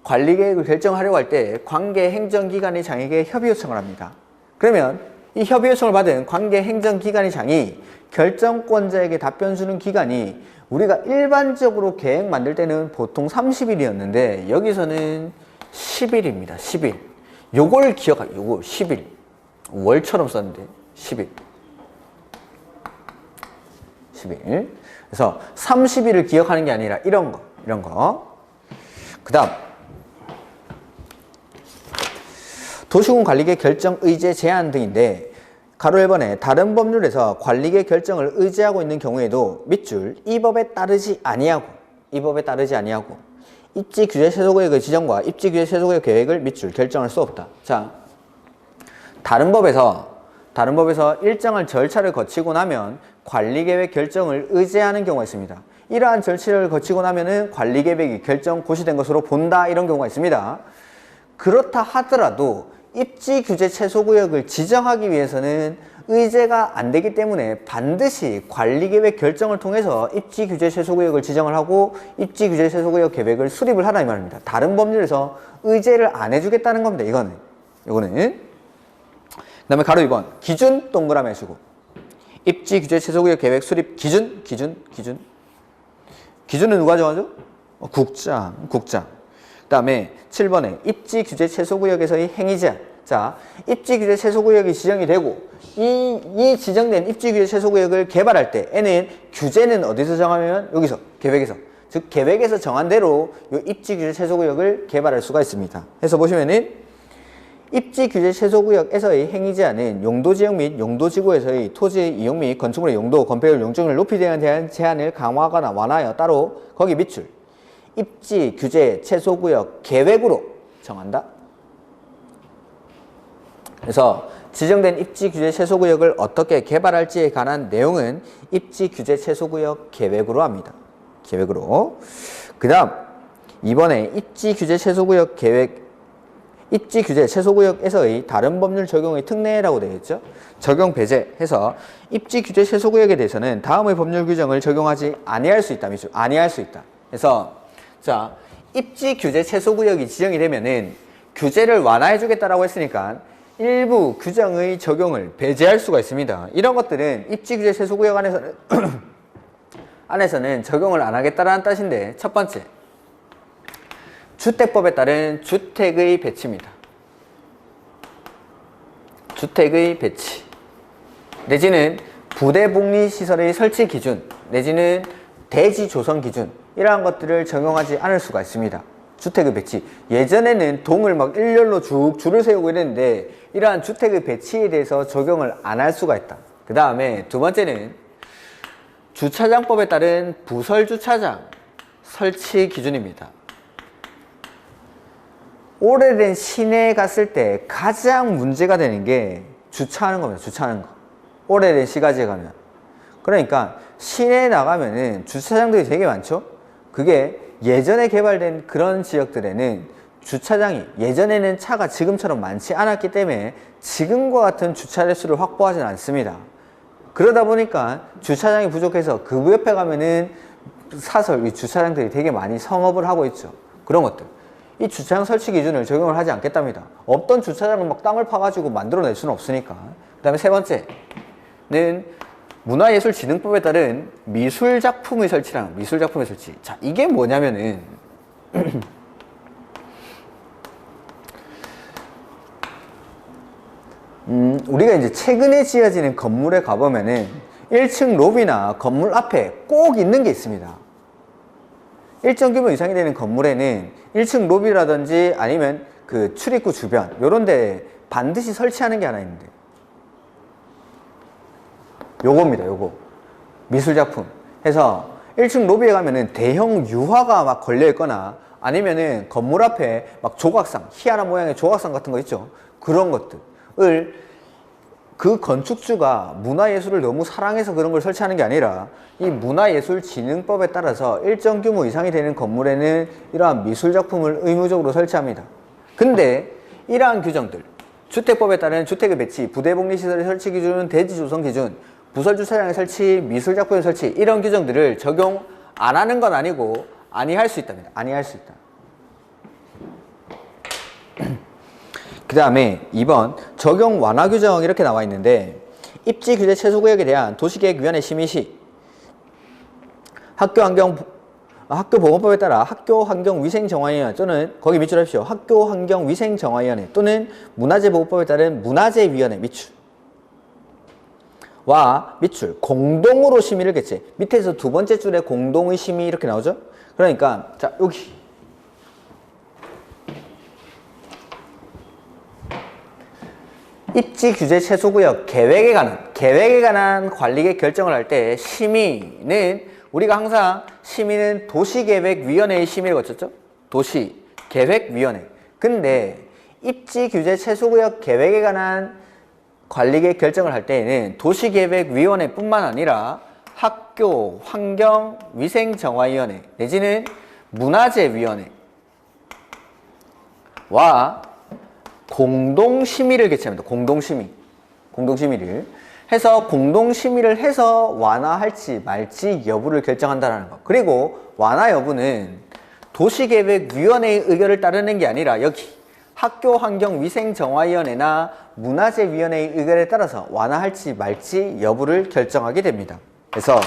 관리계획을 결정하려고 할 때 관계행정기관의 장에게 협의 요청을 합니다. 그러면 이 협의 요청을 받은 관계행정기관의 장이 결정권자에게 답변 주는 기간이 우리가 일반적으로 계획 만들 때는 보통 30일이었는데 여기서는 10일입니다. 10일. 요걸 기억하세요. 요거 10일. 월처럼 썼는데 10일. 10일. 그래서 30일을 기억하는 게 아니라 이런 거. 그 다음. 도시군 관리계 결정 의제 제한 등인데 가로 1번에 다른 법률에서 관리계 결정을 의제하고 있는 경우에도 밑줄 이 법에 따르지 아니하고 입지규제 최소구역의 지정과 입지규제 최소구역 계획을 밑줄 결정할 수 없다. 자, 다른 법에서 일정한 절차를 거치고 나면 관리계획 결정을 의제하는 경우가 있습니다. 이러한 절차를 거치고 나면은 관리계획이 결정 고시된 것으로 본다, 이런 경우가 있습니다. 그렇다 하더라도 입지규제 최소구역을 지정하기 위해서는 의제가 안 되기 때문에 반드시 관리계획 결정을 통해서 입지규제 최소구역을 지정을 하고 입지규제 최소구역 계획을 수립을 하라 이 말입니다. 다른 법률에서 의제를 안 해주겠다는 겁니다. 이거는. 그 다음에 가로 2번 기준 동그라미 해주고 입지규제 최소구역 계획 수립 기준은 누가 정하죠? 국장. 그 다음에 7번에 입지규제 최소구역에서의 행위제한. 자, 입지규제 최소구역이 지정이 되고 이 지정된 입지규제 최소구역을 개발할 때 N은 규제는 어디서 정하면 여기서 계획에서, 즉 계획에서 정한 대로 이 입지규제 최소구역을 개발할 수가 있습니다. 해서 보시면은 입지규제 최소구역에서의 행위제한은 용도지역 및 용도지구에서의 토지의 이용 및 건축물의 용도, 건폐율, 용적률 높이에 대한 제한을 강화하거나 완화하여 따로 거기 밑줄 입지규제 최소구역 계획으로 정한다. 그래서 지정된 입지규제 최소구역을 어떻게 개발할지에 관한 내용은 입지규제 최소구역 계획으로 합니다. 계획으로. 그 다음 2번에 입지규제 최소구역에서의 다른 법률 적용의 특례라고 되어 있죠. 적용 배제해서 입지규제 최소구역에 대해서는 다음의 법률 규정을 적용하지 아니할 수 있다. 아니할 수 있다. 그래서 자, 입지규제 최소구역이 지정이 되면은 규제를 완화해 주겠다라고 했으니까 일부 규정의 적용을 배제할 수가 있습니다. 이런 것들은 입지규제 최소구역 안에서는 적용을 안 하겠다라는 뜻인데, 첫 번째, 주택법에 따른 주택의 배치입니다. 주택의 배치 내지는 부대복리시설의 설치 기준 내지는 대지 조성 기준, 이러한 것들을 적용하지 않을 수가 있습니다. 주택의 배치. 예전에는 동을 막 일렬로 쭉 줄을 세우고 이랬는데 이러한 주택의 배치에 대해서 적용을 안 할 수가 있다. 그 다음에 두 번째는 주차장법에 따른 부설주차장 설치 기준입니다. 오래된 시내에 갔을 때 가장 문제가 되는 게 주차하는 겁니다. 주차하는 거. 오래된 시가지에 가면. 그러니까 시내에 나가면은 주차장들이 되게 많죠? 그게 예전에 개발된 그런 지역들에는 주차장이 예전에는 차가 지금처럼 많지 않았기 때문에 지금과 같은 주차대 수를 확보하지는 않습니다. 그러다 보니까 주차장이 부족해서 그 옆에 가면은 사설, 이 주차장들이 되게 많이 성업을 하고 있죠. 그런 것들. 이 주차장 설치 기준을 적용을 하지 않겠답니다. 없던 주차장을 막 땅을 파가지고 만들어낼 수는 없으니까. 그 다음에 세 번째는 문화예술진흥법에 따른 미술작품의 설치랑 미술작품의 설치. 자, 이게 뭐냐면은 우리가 이제 최근에 지어지는 건물에 가보면은 1층 로비나 건물 앞에 꼭 있는 게 있습니다. 일정 규모 이상이 되는 건물에는 1층 로비라든지 아니면 그 출입구 주변 요런 데 반드시 설치하는 게 하나 있는데 요겁니다. 요거 미술작품 해서 1층 로비에 가면은 대형 유화가 막 걸려 있거나 아니면은 건물 앞에 막 조각상, 희한한 모양의 조각상 같은 거 있죠. 그런 것들을 그 건축주가 문화예술을 너무 사랑해서 그런 걸 설치하는 게 아니라 이 문화예술진흥법에 따라서 일정 규모 이상이 되는 건물에는 이러한 미술작품을 의무적으로 설치합니다. 근데 이러한 규정들, 주택법에 따른 주택의 배치, 부대복리시설의 설치 기준, 대지 조성 기준, 부설 주차장의 설치, 미술작품의 설치 이런 규정들을 적용 안 하는 건 아니고 아니할 수 있답니다. 아니할 수 있다. 그 다음에 2번 적용 완화 규정 이렇게 나와 있는데 입지 규제 최소 구역에 대한 도시계획위원회 심의 시 학교보건법에 따라 학교환경위생정화위원회 또는 거기 밑줄하십시오. 학교환경위생정화위원회 또는 문화재보호법에 따른 문화재위원회 밑줄와 밑줄 공동으로 심의를 개최. 밑에서 두 번째 줄에 공동의 심의 이렇게 나오죠. 그러니까 자 여기 입지 규제 최소구역 계획에 관한 관리계획 결정을 할 때 심의는 우리가 항상 심의는 도시계획위원회의 심의를 거쳤죠. 도시계획위원회. 근데 입지 규제 최소구역 계획에 관한 관리계획 결정을 할 때에는 도시계획위원회뿐만 아니라 학교 환경위생정화위원회 내지는 문화재위원회와 공동심의를 개최합니다. 공동심의를 해서 공동심의를 해서 완화할지 말지 여부를 결정한다는 것. 그리고 완화 여부는 도시계획위원회의 의견을 따르는 게 아니라 여기 학교환경위생정화위원회나 문화재위원회의 의견에 따라서 완화할지 말지 여부를 결정하게 됩니다. 그래서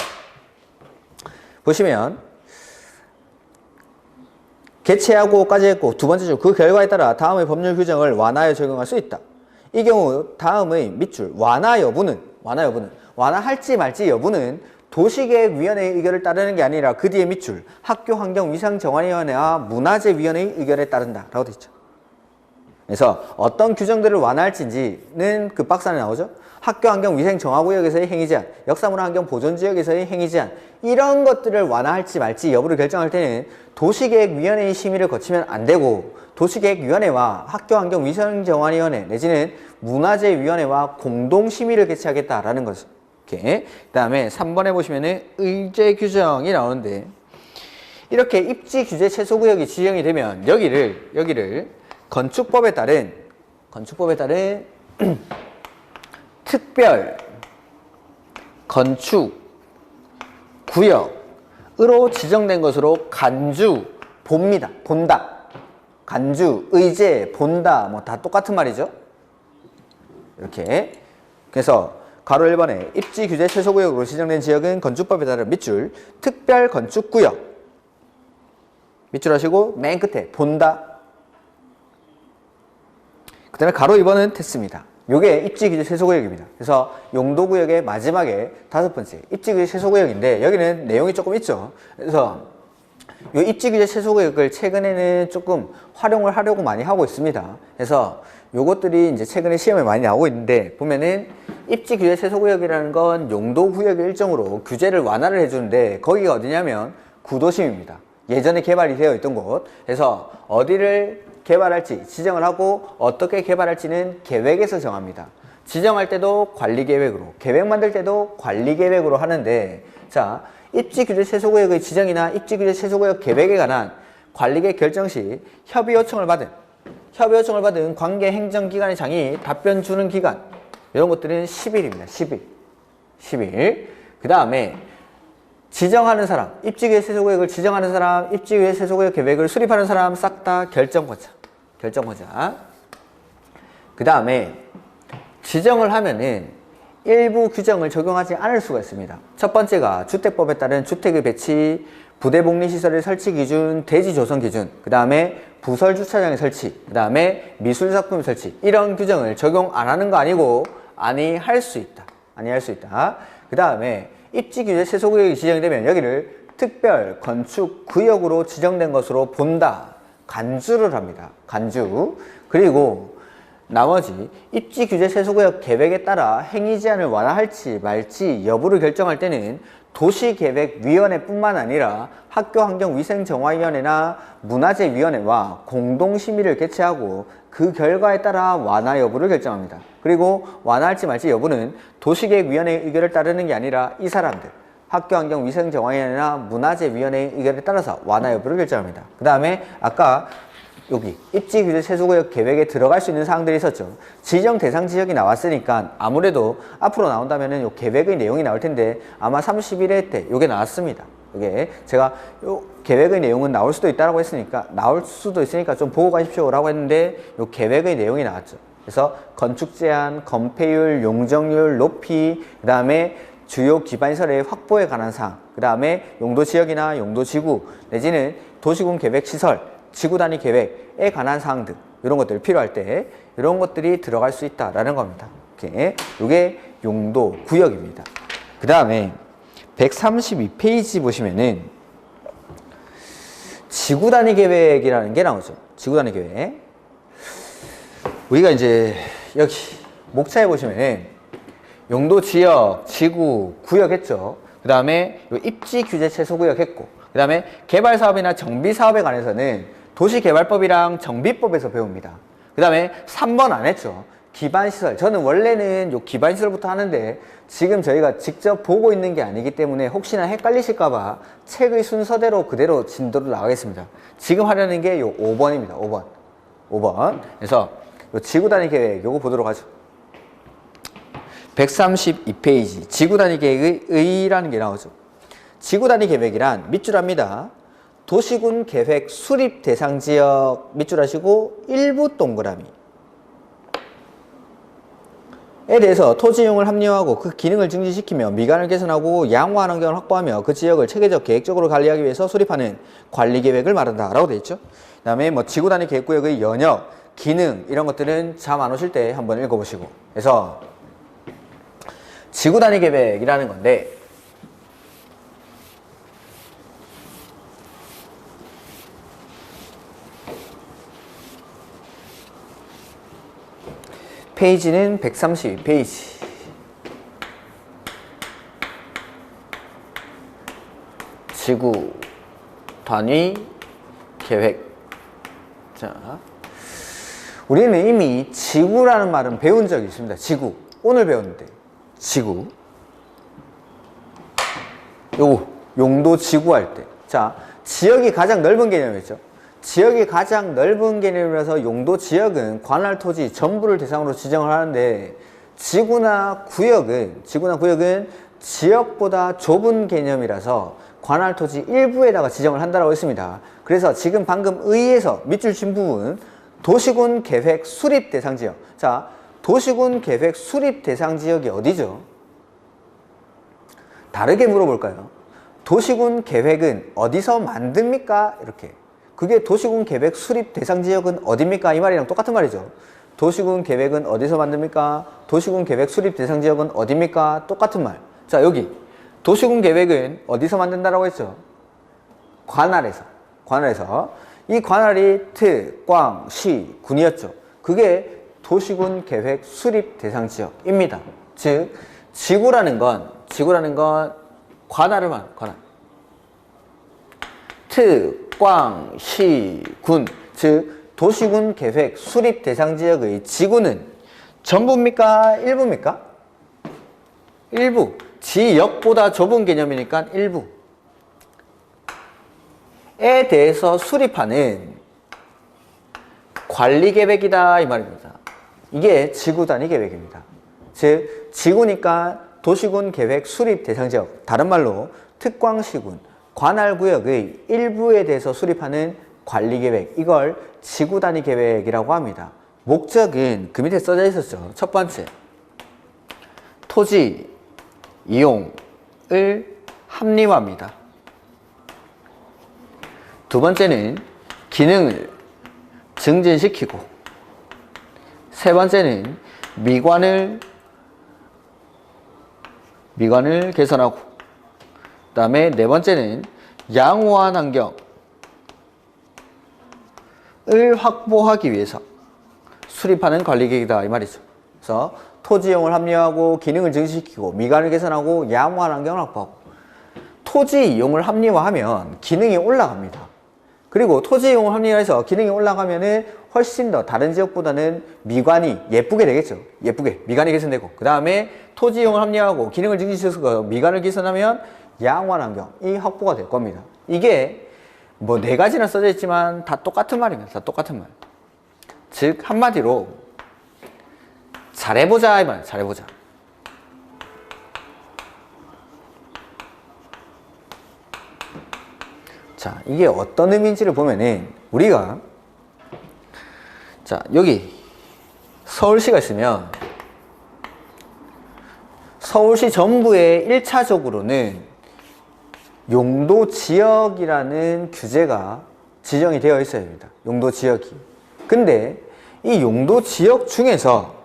보시면 개최하고까지 했고 두 번째 줄 그 결과에 따라 다음의 법률 규정을 완화하여 적용할 수 있다. 이 경우 다음의 밑줄 완화 여부는 완화할지 말지 여부는 도시계획위원회의 의견을 따르는 게 아니라 그 뒤에 밑줄 학교환경위생정화위원회와 문화재위원회의 의견에 따른다 라고 되어 있죠. 그래서 어떤 규정들을 완화할지는 그 박스 안에 나오죠. 학교환경위생정화구역에서의 행위제한, 역사문화환경보존지역에서의 행위제한 이런 것들을 완화할지 말지 여부를 결정할 때는 도시계획위원회의 심의를 거치면 안 되고 도시계획위원회와 학교환경위생정화위원회 내지는 문화재위원회와 공동심의를 개최하겠다라는 거죠. 이렇게. 그 다음에 3번에 보시면은 의제 규정이 나오는데 이렇게 입지 규제 최소구역이 지정이 되면 여기를 건축법에 따른 특별 건축 구역으로 지정된 것으로 본다. 간주, 의제, 본다 뭐 다 똑같은 말이죠. 이렇게. 그래서 가로 1번에 입지 규제 최소구역으로 지정된 지역은 건축법에 따른 밑줄 특별 건축구역 밑줄 하시고 맨 끝에 본다. 그 다음에 가로 2번은 됐습니다. 요게 입지규제 최소구역입니다. 그래서 용도구역의 마지막에 다섯 번째 입지규제 최소구역인데 여기는 내용이 조금 있죠. 그래서 요 입지규제 최소구역을 최근에는 조금 활용을 하려고 많이 하고 있습니다. 그래서 요것들이 이제 최근에 시험에 많이 나오고 있는데 보면은 입지규제 최소구역이라는 건 용도구역의 일정으로 규제를 완화를 해주는데 거기가 어디냐면 구도심입니다. 예전에 개발이 되어 있던 곳. 그래서 어디를 개발할지 지정을 하고 어떻게 개발할지는 계획에서 정합니다. 지정할 때도 관리계획으로, 계획 만들 때도 관리계획으로 하는데 자, 입지규제 최소구역의 지정이나 입지규제 최소구역 계획에 관한 관리계획 결정 시 협의 요청을 받은 관계 행정기관의 장이 답변 주는 기간, 이런 것들은 10일입니다. 10일. 그 다음에 지정하는 사람, 입지규제 최소구역을 지정하는 사람, 입지규제 최소구역 계획을 수립하는 사람 싹 다 결정권자. 그 다음에 지정을 하면은 일부 규정을 적용하지 않을 수가 있습니다. 첫 번째가 주택법에 따른 주택의 배치, 부대복리시설의 설치 기준, 대지 조성 기준, 그 다음에 부설 주차장의 설치, 그 다음에 미술작품 설치, 이런 규정을 적용 안 하는 거 아니고 아니할 수 있다. 그 다음에 입지규제 최소구역이 지정이 되면 여기를 특별 건축구역으로 지정된 것으로 본다. 간주를 합니다. 그리고 나머지 입지규제 최소구역 계획에 따라 행위 제한을 완화할지 말지 여부를 결정할 때는 도시계획위원회뿐만 아니라 학교환경위생정화위원회나 문화재위원회와 공동심의를 개최하고 그 결과에 따라 완화 여부를 결정합니다. 그리고 완화할지 말지 여부는 도시계획위원회의 의결을 따르는 게 아니라 이 사람들, 학교환경위생정화위원회나 문화재위원회의 의결에 따라서 완화 여부를 결정합니다. 그 다음에 아까 여기 입지규제 최소구역 계획에 들어갈 수 있는 사항들이 있었죠. 지정 대상 지역이 나왔으니까 아무래도 앞으로 나온다면은 요 계획의 내용이 나올 텐데 아마 31회 때 요게 나왔습니다. 이게 제가 요 계획의 내용은 나올 수도 있다라고 했으니까 좀 보고 가십시오라고 했는데 요 계획의 내용이 나왔죠. 그래서 건축 제한, 건폐율, 용적률, 높이, 그 다음에 주요 기반시설의 확보에 관한 사항, 그 다음에 용도 지역이나 용도 지구 내지는 도시군 계획 시설, 지구 단위 계획에 관한 사항 등 이런 것들 필요할 때 이런 것들이 들어갈 수 있다라는 겁니다. 이게 용도 구역입니다. 그 다음에 132페이지 보시면은 지구 단위 계획이라는 게 나오죠. 지구 단위 계획. 우리가 이제 여기 목차에 보시면은 용도 지역, 지구, 구역 했죠. 그 다음에 입지 규제 최소 구역 했고, 그 다음에 개발 사업이나 정비 사업에 관해서는 도시개발법이랑 정비법에서 배웁니다. 그 다음에 3번 안 했죠. 기반시설. 저는 원래는 요 기반시설부터 하는데 지금 저희가 직접 보고 있는 게 아니기 때문에 혹시나 헷갈리실까봐 책의 순서대로 그대로 진도로 나가겠습니다. 지금 하려는 게 요 5번입니다. 5번. 그래서 요 지구단위 계획 요거 보도록 하죠. 132페이지 지구단위 계획의 의라는 게 나오죠. 지구단위 계획이란 밑줄 합니다. 도시군 계획 수립 대상 지역 밑줄 하시고 일부 동그라미 에 대해서 토지 이용을 합리화하고 그 기능을 증진시키며 미관을 개선하고 양호한 환경을 확보하며 그 지역을 체계적 계획적으로 관리하기 위해서 수립하는 관리 계획을 말한다 라고 되어 있죠. 그 다음에 뭐 지구단위 계획구역의 연역, 기능 이런 것들은 잠 안 오실 때 한번 읽어보시고. 그래서 지구단위 계획이라는 건데 페이지는 132페이지. 지구 단위 계획. 자, 우리는 이미 지구라는 말은 배운 적이 있습니다. 지구. 오늘 배웠는데. 지구. 요거 용도 지구 할 때. 자, 지역이 가장 넓은 개념이죠. 지역이 가장 넓은 개념이라서 용도 지역은 관할 토지 전부를 대상으로 지정을 하는데 지구나 구역은 지역보다 좁은 개념이라서 관할 토지 일부에다가 지정을 한다고 했습니다. 그래서 지금 방금 의에서 밑줄 친 부분 도시군 계획 수립 대상 지역. 자, 도시군 계획 수립 대상 지역이 어디죠? 다르게 물어볼까요? 도시군 계획은 어디서 만듭니까? 이렇게. 그게 도시군 계획 수립 대상 지역은 어디입니까? 이 말이랑 똑같은 말이죠. 도시군 계획은 어디서 만듭니까? 도시군 계획 수립 대상 지역은 어디입니까? 똑같은 말. 자, 여기 도시군 계획은 어디서 만든다라고 했죠? 관할에서. 이 관할이 특, 광, 시, 군이었죠. 그게 도시군 계획 수립 대상 지역입니다. 즉 지구라는 건 관할을 말하는 관할. 특, 광, 시, 군, 즉 도시군 계획 수립 대상 지역의 지구는 전부입니까? 일부입니까? 일부. 지역보다 좁은 개념이니까 일부. 대해서 수립하는 관리계획이다 이 말입니다. 이게 지구 단위 계획입니다. 즉 지구니까 도시군 계획 수립 대상 지역, 다른 말로 특광시군, 관할구역의 일부에 대해서 수립하는 관리계획, 이걸 지구 단위 계획이라고 합니다. 목적은 그 밑에 써져 있었죠. 첫 번째, 토지 이용을 합리화합니다. 두 번째는 기능을 증진시키고, 세 번째는 미관을 개선하고, 그 다음에 네 번째는 양호한 환경을 확보하기 위해서 수립하는 관리계획이다 이 말이죠. 그래서 토지 이용을 합리화하고, 기능을 증진시키고, 미관을 개선하고, 양호한 환경을 확보하고. 토지 이용을 합리화하면 기능이 올라갑니다. 그리고 토지 이용을 합리화해서 기능이 올라가면은 훨씬 더 다른 지역보다는 미관이 예쁘게 되겠죠. 예쁘게 미관이 개선되고, 그 다음에 토지 이용을 합리화하고 기능을 증진시켜서 미관을 개선하면 양호한 환경이 확보가 될 겁니다. 이게 뭐 네 가지나 써져 있지만 다 똑같은 말입니다. 다 똑같은 말. 즉 한마디로 잘해보자 이 말. 잘해보자. 자, 이게 어떤 의미인지를 보면은 우리가, 자, 여기 서울시가 있으면 서울시 전부에 1차적으로는 용도지역이라는 규제가 지정이 되어 있어야 됩니다. 용도지역이. 근데 이 용도지역 중에서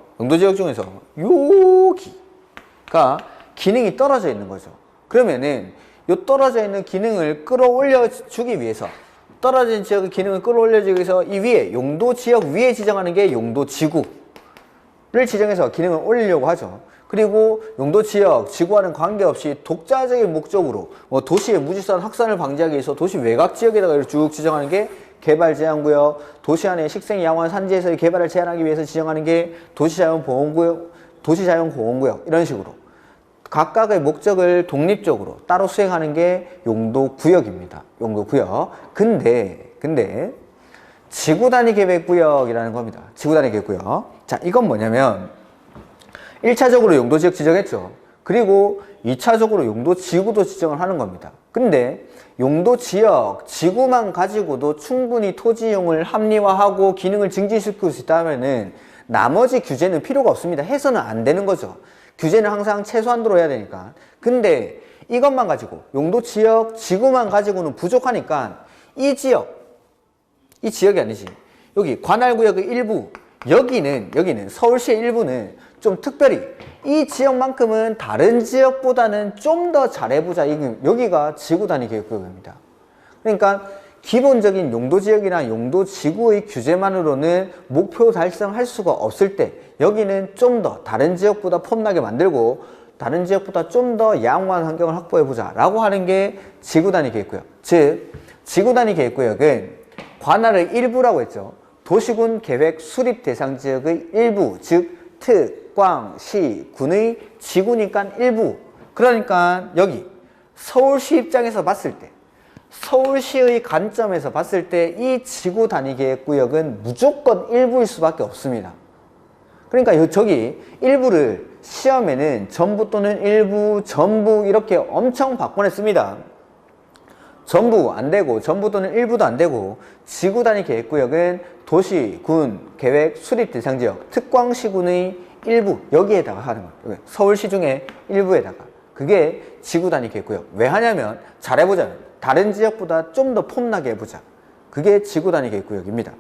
여기가 기능이 떨어져 있는 거죠. 그러면은 요 떨어져 있는 기능을 끌어올려 주기 위해서, 떨어진 지역의 기능을 끌어올려 주기 위해서 이 위에 용도지역 위에 지정하는 게 용도지구를 지정해서 기능을 올리려고 하죠. 그리고 용도지역, 지구와는 관계없이 독자적인 목적으로 뭐 도시의 무질서한 확산을 방지하기 위해서 도시 외곽 지역에다가 쭉 지정하는 게 개발제한구역, 도시 안에 식생 양호한 산지에서의 개발을 제한하기 위해서 지정하는 게 도시자연보호구역, 도시자연공원구역, 이런 식으로 각각의 목적을 독립적으로 따로 수행하는 게 용도구역입니다. 용도구역. 근데 지구단위 계획구역이라는 겁니다. 지구단위 계획구역. 자, 이건 뭐냐면 1차적으로 용도지역 지정했죠. 그리고 2차적으로 용도지구도 지정을 하는 겁니다. 근데 용도지역, 지구만 가지고도 충분히 토지 이용을 합리화하고 기능을 증진시킬 수 있다면은 나머지 규제는 필요가 없습니다. 해서는 안 되는 거죠. 규제는 항상 최소한도로 해야 되니까. 근데 이것만 가지고, 용도지역, 지구만 가지고는 부족하니까 이 지역이 아니지. 여기 관할구역의 일부, 여기는 서울시의 일부는 좀 특별히 이 지역만큼은 다른 지역보다는 좀 더 잘해보자. 여기가 지구단위 계획구역입니다. 그러니까 기본적인 용도지역이나 용도지구의 규제만으로는 목표 달성할 수가 없을 때 여기는 좀 더 다른 지역보다 폼나게 만들고 다른 지역보다 좀 더 양호한 환경을 확보해보자 라고 하는 게 지구단위 계획구역. 즉 지구단위 계획구역은 관할의 일부라고 했죠. 도시군 계획 수립 대상 지역의 일부, 즉 특, 광, 시, 군의 지구니까 일부. 그러니까 여기 서울시 입장에서 봤을 때, 서울시의 관점에서 봤을 때 이 지구 단위 계획구역은 무조건 일부일 수밖에 없습니다. 그러니까 저기 일부를 시험에는 전부 또는 일부, 전부 이렇게 엄청 바꿔냈습니다. 전부 안 되고 전부 또는 일부도 안 되고, 지구 단위 계획구역은 도시, 군, 계획, 수립 대상 지역, 특광시군의 일부, 여기에다가 하는 거예요. 서울시 중에 일부에다가. 그게 지구 단위 계획구역. 왜 하냐면 잘해보자면 다른 지역보다 좀 더 폼나게 해보자. 그게 지구 단위 계획구역입니다.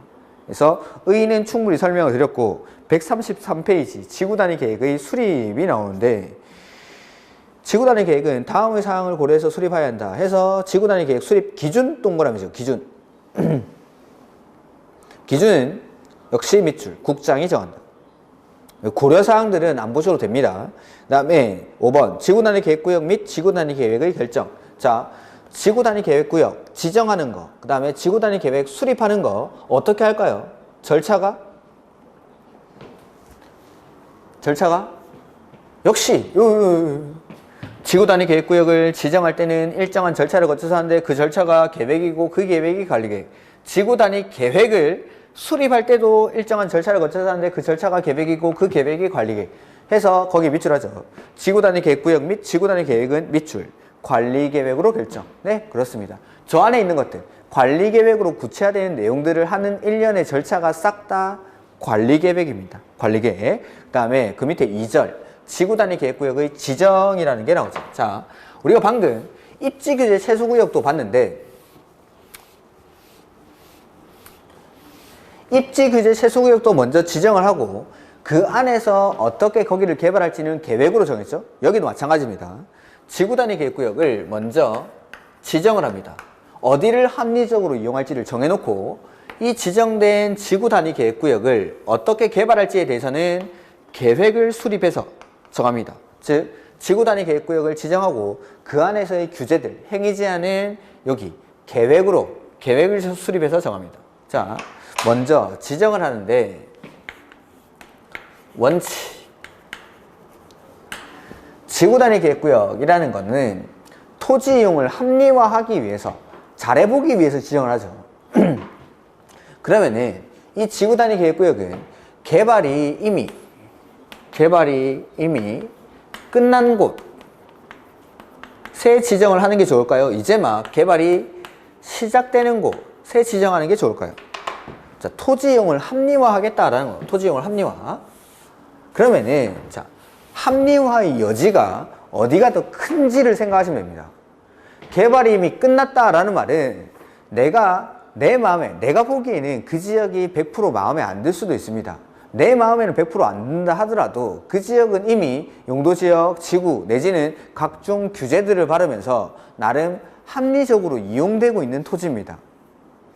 그래서 의의는 충분히 설명을 드렸고 133페이지 지구 단위 계획의 수립이 나오는데, 지구 단위 계획은 다음의 사항을 고려해서 수립해야 한다 해서 지구 단위 계획 수립 기준 동그라미죠. 기준. 기준은 역시 밑줄 국장이 정한다. 고려사항들은 안 보셔도 됩니다. 그 다음에 5번 지구단위 계획구역 및 지구단위 계획의 결정. 자, 지구단위 계획구역 지정하는 거, 그 다음에 지구단위 계획 수립하는 거 어떻게 할까요? 절차가 역시 지구 단위 계획구역을 지정할 때는 일정한 절차를 거쳐서 하는데 그 절차가 계획이고 그 계획이 관리계획. 지구 단위 계획을 수립할 때도 일정한 절차를 거쳐서 하는데 그 절차가 계획이고 그 계획이 관리계획. 해서 거기 밑줄하죠. 지구 단위 계획구역 및 지구 단위 계획은 밑줄. 관리계획으로 결정. 네, 그렇습니다. 저 안에 있는 것들. 관리계획으로 구체화되는 내용들을 하는 일련의 절차가 싹 다 관리계획입니다. 관리계획. 그 다음에 그 밑에 2절. 지구 단위 계획구역의 지정이라는 게 나오죠. 자, 우리가 방금 입지규제 최소구역도 봤는데 입지규제 최소구역도 먼저 지정을 하고 그 안에서 어떻게 거기를 개발할지는 계획으로 정했죠. 여기도 마찬가지입니다. 지구 단위 계획구역을 먼저 지정을 합니다. 어디를 합리적으로 이용할지를 정해놓고 이 지정된 지구 단위 계획구역을 어떻게 개발할지에 대해서는 계획을 수립해서 정합니다. 즉 지구 단위 계획구역을 지정하고 그 안에서의 규제들, 행위 제한은 여기 계획을 수립해서 정합니다. 자, 먼저 지정을 하는데 원칙. 지구 단위 계획구역이라는 것은 토지 이용을 합리화하기 위해서, 잘해보기 위해서 지정을 하죠. 그러면은 이 지구 단위 계획구역은 개발이 이미 끝난 곳에 지정을 하는 게 좋을까요? 이제 막 개발이 시작되는 곳에 지정하는 게 좋을까요? 자, 토지 이용을 합리화하겠다라는 거예요. 토지 이용을 합리화. 그러면은 자, 합리화의 여지가 어디가 더 큰지를 생각하시면 됩니다. 개발이 이미 끝났다라는 말은 내가 보기에는 그 지역이 100% 마음에 안 들 수도 있습니다. 내 마음에는 100% 안 든다 하더라도 그 지역은 이미 용도지역, 지구 내지는 각종 규제들을 바르면서 나름 합리적으로 이용되고 있는 토지입니다.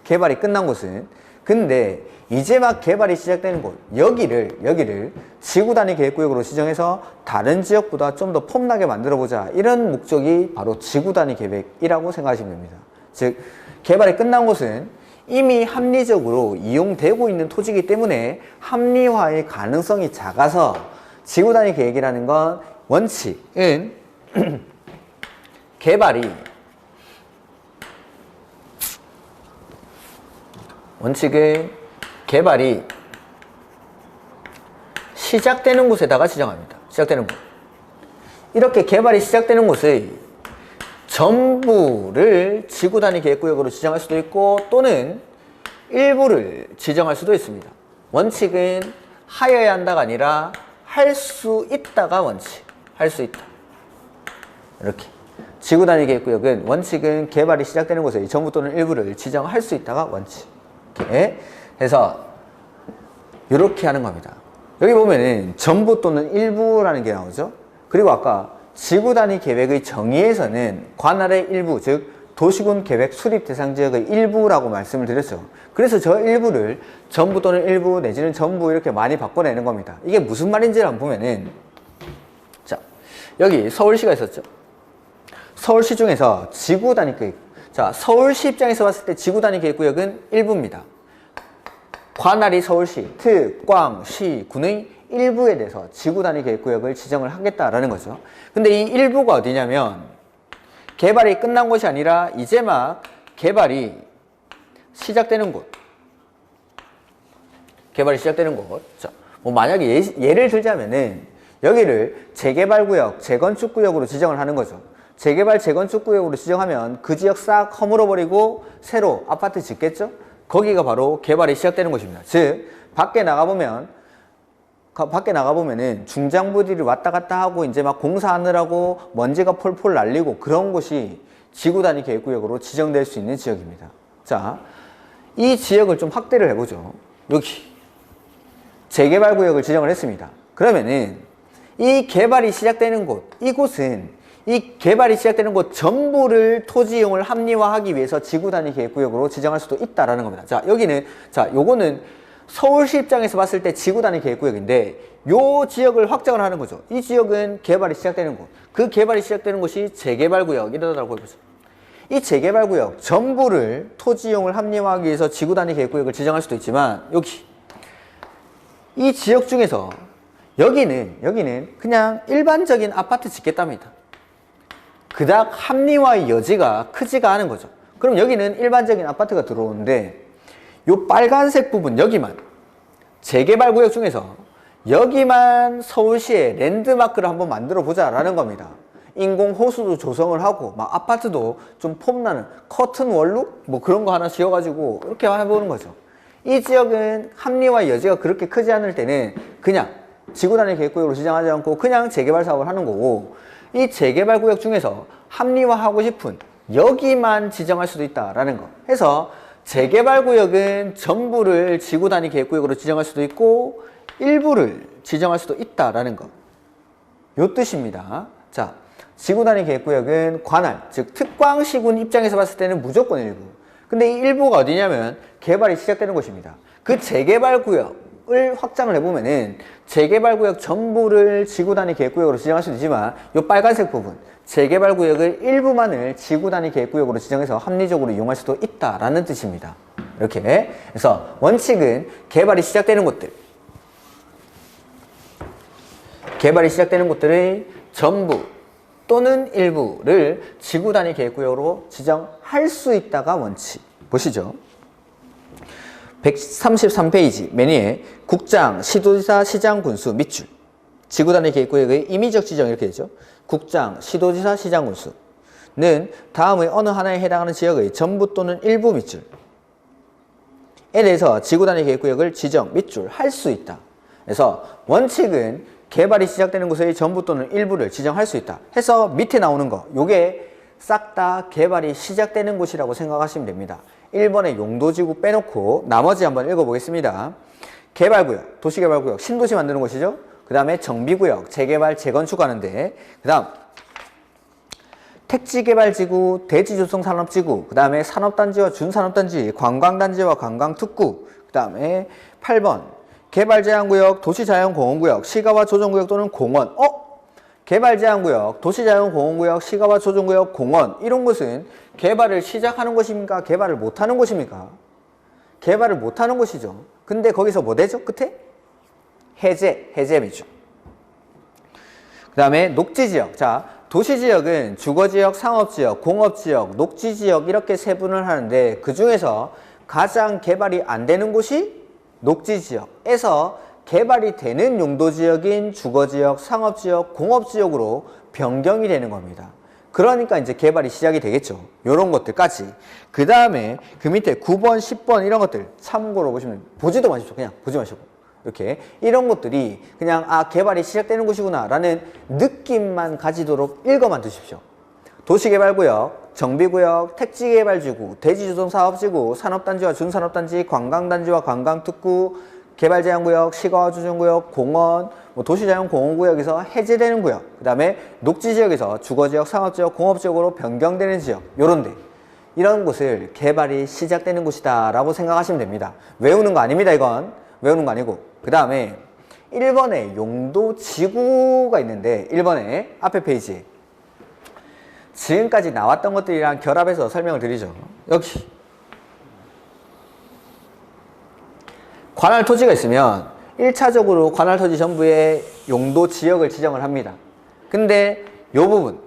개발이 끝난 곳은. 근데 이제 막 개발이 시작되는 곳, 여기를 지구 단위 계획구역으로 지정해서 다른 지역보다 좀 더 폼나게 만들어보자. 이런 목적이 바로 지구 단위 계획이라고 생각하시면 됩니다. 즉, 개발이 끝난 곳은 이미 합리적으로 이용되고 있는 토지이기 때문에 합리화의 가능성이 작아서 지구 단위 계획이라는 건 원칙은 개발이 시작되는 곳에다가 지정합니다. 시작되는 곳. 이렇게 개발이 시작되는 곳의 전부를 지구 단위 계획구역으로 지정할 수도 있고 또는 일부를 지정할 수도 있습니다. 원칙은 하여야 한다가 아니라 할 수 있다가 원칙. 할 수 있다. 이렇게. 지구 단위 계획구역은 원칙은 개발이 시작되는 곳의 전부 또는 일부를 지정할 수 있다가 원칙. 이렇게 해서 이렇게 하는 겁니다. 여기 보면은 전부 또는 일부라는 게 나오죠. 그리고 아까 지구 단위 계획의 정의에서는 관할의 일부, 즉 도시군 계획 수립 대상 지역의 일부라고 말씀을 드렸죠. 그래서 저 일부를 전부 또는 일부 내지는 전부 이렇게 많이 바꿔내는 겁니다. 이게 무슨 말인지를 한번 보면은 자, 여기 서울시가 있었죠. 서울시 중에서 지구 단위 계획. 자, 서울시 입장에서 봤을 때 지구 단위 계획구역은 일부입니다. 관할이 서울시, 특, 광, 시, 군의 일부에 대해서 지구 단위 계획구역을 지정을 하겠다라는 거죠. 근데 이 일부가 어디냐면 개발이 끝난 곳이 아니라 이제 막 개발이 시작되는 곳. 개발이 시작되는 곳. 자, 뭐 만약에 예를 들자면은 여기를 재개발구역, 재건축구역으로 지정을 하는 거죠. 재개발, 재건축구역으로 지정하면 그 지역 싹 허물어버리고 새로 아파트 짓겠죠? 거기가 바로 개발이 시작되는 곳입니다. 즉, 밖에 나가보면은 중장부들이 왔다 갔다 하고 이제 막 공사하느라고 먼지가 폴폴 날리고 그런 곳이 지구 단위 계획구역으로 지정될 수 있는 지역입니다. 자, 이 지역을 좀 확대를 해보죠. 여기. 재개발구역을 지정을 했습니다. 그러면은 이 개발이 시작되는 곳, 이곳은 이 개발이 시작되는 곳 전부를 토지 이용을 합리화하기 위해서 지구 단위 계획구역으로 지정할 수도 있다라는 겁니다. 자, 여기는, 자, 요거는 서울시 입장에서 봤을 때 지구 단위 계획구역인데 요 지역을 확장을 하는 거죠. 이 지역은 개발이 시작되는 곳. 그 개발이 시작되는 곳이 재개발구역이라고 해보죠. 이 재개발구역 전부를 토지 이용을 합리화하기 위해서 지구 단위 계획구역을 지정할 수도 있지만 여기 이 지역 중에서 여기는 그냥 일반적인 아파트 짓겠답니다. 그닥 합리화의 여지가 크지가 않은 거죠. 그럼 여기는 일반적인 아파트가 들어오는데 요 빨간색 부분 여기만 재개발 구역 중에서 여기만 서울시에 랜드마크를 한번 만들어 보자라는 겁니다. 인공 호수도 조성을 하고 막 아파트도 좀 폼나는 커튼 원룩 뭐 그런 거 하나 지어가지고 이렇게 해보는 거죠. 이 지역은 합리화의 여지가 그렇게 크지 않을 때는 그냥 지구 단위 계획구역으로 지정하지 않고 그냥 재개발 사업을 하는 거고, 이 재개발 구역 중에서 합리화하고 싶은 여기만 지정할 수도 있다라는 거. 해서 재개발 구역은 전부를 지구 단위 계획구역으로 지정할 수도 있고 일부를 지정할 수도 있다라는 거. 요 뜻입니다. 자, 지구 단위 계획구역은 관할, 즉 특광시군 입장에서 봤을 때는 무조건 일부. 근데 이 일부가 어디냐면 개발이 시작되는 곳입니다. 그 재개발 구역을 확장을 해보면은 재개발 구역 전부를 지구 단위 계획구역으로 지정할 수도 있지만 이 빨간색 부분 재개발 구역을 일부만을 지구 단위 계획구역으로 지정해서 합리적으로 이용할 수도 있다라는 뜻입니다. 이렇게 그래서 원칙은 개발이 시작되는 곳들의 전부 또는 일부를 지구 단위 계획구역으로 지정할 수 있다가 원칙. 보시죠. 133페이지 맨 위에 국장, 시도지사, 시장, 군수, 밑줄. 지구 단위 계획구역의 임의적 지정 이렇게 되죠. 국장, 시도지사, 시장, 군수는 다음의 어느 하나에 해당하는 지역의 전부 또는 일부 밑줄에 대해서 지구 단위 계획구역을 지정, 밑줄 할 수 있다. 그래서 원칙은 개발이 시작되는 곳의 전부 또는 일부를 지정할 수 있다 해서 밑에 나오는 거 요게 싹 다 개발이 시작되는 곳이라고 생각하시면 됩니다. 1번의 용도지구 빼놓고 나머지 한번 읽어보겠습니다. 개발구역, 도시개발구역, 신도시 만드는 곳이죠. 그 다음에 정비구역, 재개발, 재건축하는데, 그 다음 택지개발지구, 대지조성산업지구, 그 다음에 산업단지와 준산업단지, 관광단지와 관광특구, 그 다음에 8번 개발제한구역, 도시자연공원구역, 시가와 조정구역 또는 공원. 개발제한구역, 도시자연공원구역, 시가와 조정구역, 공원 이런 곳은 개발을 시작하는 곳입니까? 개발을 못하는 곳입니까? 개발을 못하는 곳이죠. 근데 거기서 뭐 되죠? 끝에? 해제이죠. 그 다음에 녹지지역. 자, 도시지역은 주거지역, 상업지역, 공업지역, 녹지지역 이렇게 세분을 하는데 그 중에서 가장 개발이 안 되는 곳이 녹지지역에서 개발이 되는 용도지역인 주거지역, 상업지역, 공업지역으로 변경이 되는 겁니다. 그러니까 이제 개발이 시작이 되겠죠. 요런 것들까지. 그 다음에 그 밑에 9번, 10번 이런 것들 참고로 보시면 보지도 마십시오. 그냥 보지 마시고. 이렇게 이런 것들이 그냥 개발이 시작되는 곳이구나 라는 느낌만 가지도록 읽어만 두십시오. 도시개발구역, 정비구역, 택지개발지구, 대지조성사업지구, 산업단지와 준산업단지, 관광단지와 관광특구, 개발제한구역, 시가와 조정구역, 공원, 도시자연공원구역에서 해제되는 구역, 그 다음에 녹지지역에서 주거지역, 상업지역, 공업지역으로 변경되는 지역, 요런데 이런 곳을 개발이 시작되는 곳이다 라고 생각하시면 됩니다. 외우는 거 아닙니다. 이건 외우는 거 아니고. 그 다음에 1번에 용도지구가 있는데 1번에 앞에 페이지 지금까지 나왔던 것들이랑 결합해서 설명을 드리죠. 여기 관할 토지가 있으면 1차적으로 관할 토지 전부에 용도 지역을 지정을 합니다. 근데 이 부분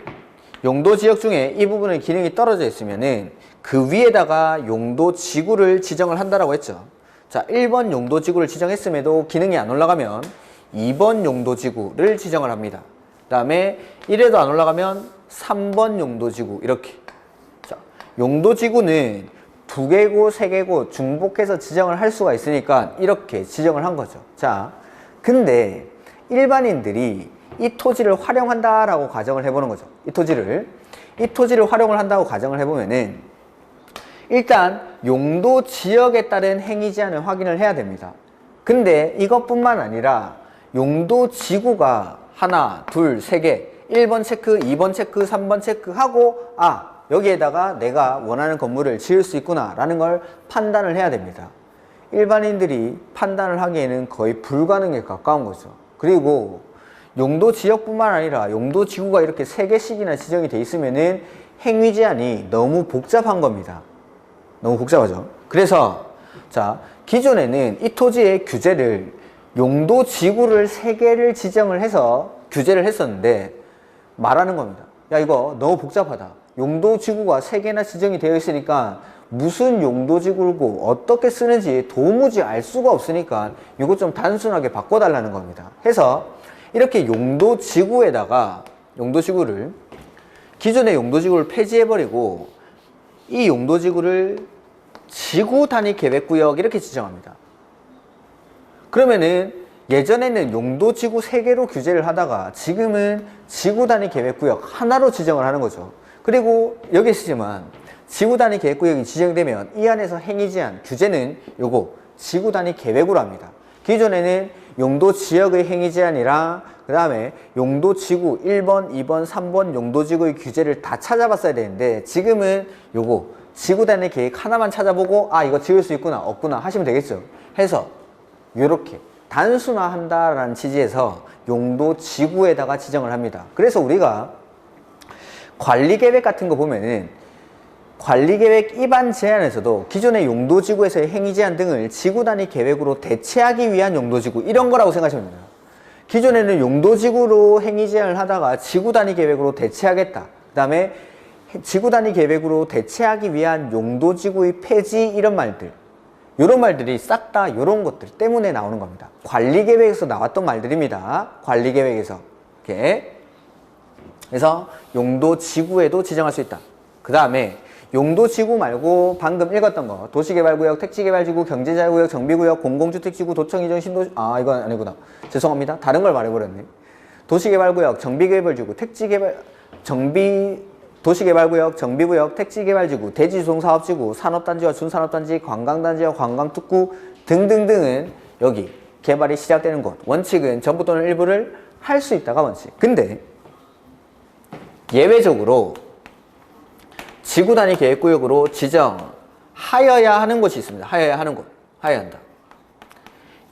용도 지역 중에 이 부분의 기능이 떨어져 있으면은 그 위에다가 용도 지구를 지정을 한다라고 했죠. 자, 1번 용도 지구를 지정했음에도 기능이 안 올라가면 2번 용도 지구를 지정을 합니다. 그 다음에 이래도 안 올라가면 3번 용도지구 이렇게. 자, 용도지구는 2개고 3개고 중복해서 지정을 할 수가 있으니까 이렇게 지정을 한 거죠. 자, 근데 일반인들이 이 토지를 활용한다라고 가정을 해보는 거죠. 이 토지를 활용을 한다고 가정을 해보면은 일단 용도 지역에 따른 행위 제한을 확인을 해야 됩니다. 근데 이것뿐만 아니라 용도 지구가 하나, 둘, 3개 1번 체크, 2번 체크, 3번 체크하고 여기에다가 내가 원하는 건물을 지을 수 있구나 라는 걸 판단을 해야 됩니다. 일반인들이 판단을 하기에는 거의 불가능에 가까운 거죠. 그리고 용도 지역뿐만 아니라 용도 지구가 이렇게 3개씩이나 지정이 돼 있으면은 행위 제한이 너무 복잡한 겁니다. 너무 복잡하죠. 그래서 자, 기존에는 이 토지의 규제를 용도 지구를 3개를 지정을 해서 규제를 했었는데 말하는 겁니다. 야 이거 너무 복잡하다. 용도지구가 3개나 지정이 되어 있으니까 무슨 용도지구고 어떻게 쓰는지 도무지 알 수가 없으니까 이거 좀 단순하게 바꿔달라는 겁니다. 해서 이렇게 용도지구에다가 용도지구를 기존의 용도지구를 폐지해버리고 이 용도지구를 지구단위계획구역 이렇게 지정합니다. 그러면은 예전에는 용도지구 3개로 규제를 하다가 지금은 지구단위계획구역 하나로 지정을 하는 거죠. 그리고 여기 쓰지만 지구단위계획구역이 지정되면 이 안에서 행위제한 규제는 요거 지구단위계획으로 합니다. 기존에는 용도지역의 행위제한이랑 그 다음에 용도지구 1번, 2번, 3번 용도지구의 규제를 다 찾아봤어야 되는데 지금은 요거 지구단위계획 하나만 찾아보고 아 이거 지을 수 있구나 없구나 하시면 되겠죠. 해서 요렇게 단순화한다라는 취지에서 용도지구에다가 지정을 합니다. 그래서 우리가 관리계획 같은 거 보면은 관리계획 입안 제한에서도 기존의 용도지구에서의 행위제한 등을 지구단위 계획으로 대체하기 위한 용도지구 이런 거라고 생각하시면 됩니다. 기존에는 용도지구로 행위제한을 하다가 지구단위 계획으로 대체하겠다. 그 다음에 지구단위 계획으로 대체하기 위한 용도지구의 폐지 이런 말들 이런 말들이 싹 다 이런 것들 때문에 나오는 겁니다. 관리계획에서 나왔던 말들입니다. 관리계획에서 이렇게 그래서 용도지구에도 지정할 수 있다. 그 다음에 용도지구 말고 방금 읽었던 거 도시개발구역, 택지개발지구, 경제자유구역, 정비구역, 공공주택지구, 도청이전, 신도시 이건 아니구나. 죄송합니다. 다른 걸 말해버렸네. 도시개발구역, 정비개발지구, 택지개발, 도시개발구역, 정비구역, 택지개발지구, 대지조성사업지구, 산업단지와 준산업단지, 관광단지와 관광특구 등등등은 여기 개발이 시작되는 곳. 원칙은 전부 또는 일부를 할 수 있다가 원칙. 근데 예외적으로 지구단위 계획구역으로 지정하여야 하는 곳이 있습니다. 하여야 하는 곳. 하여야 한다.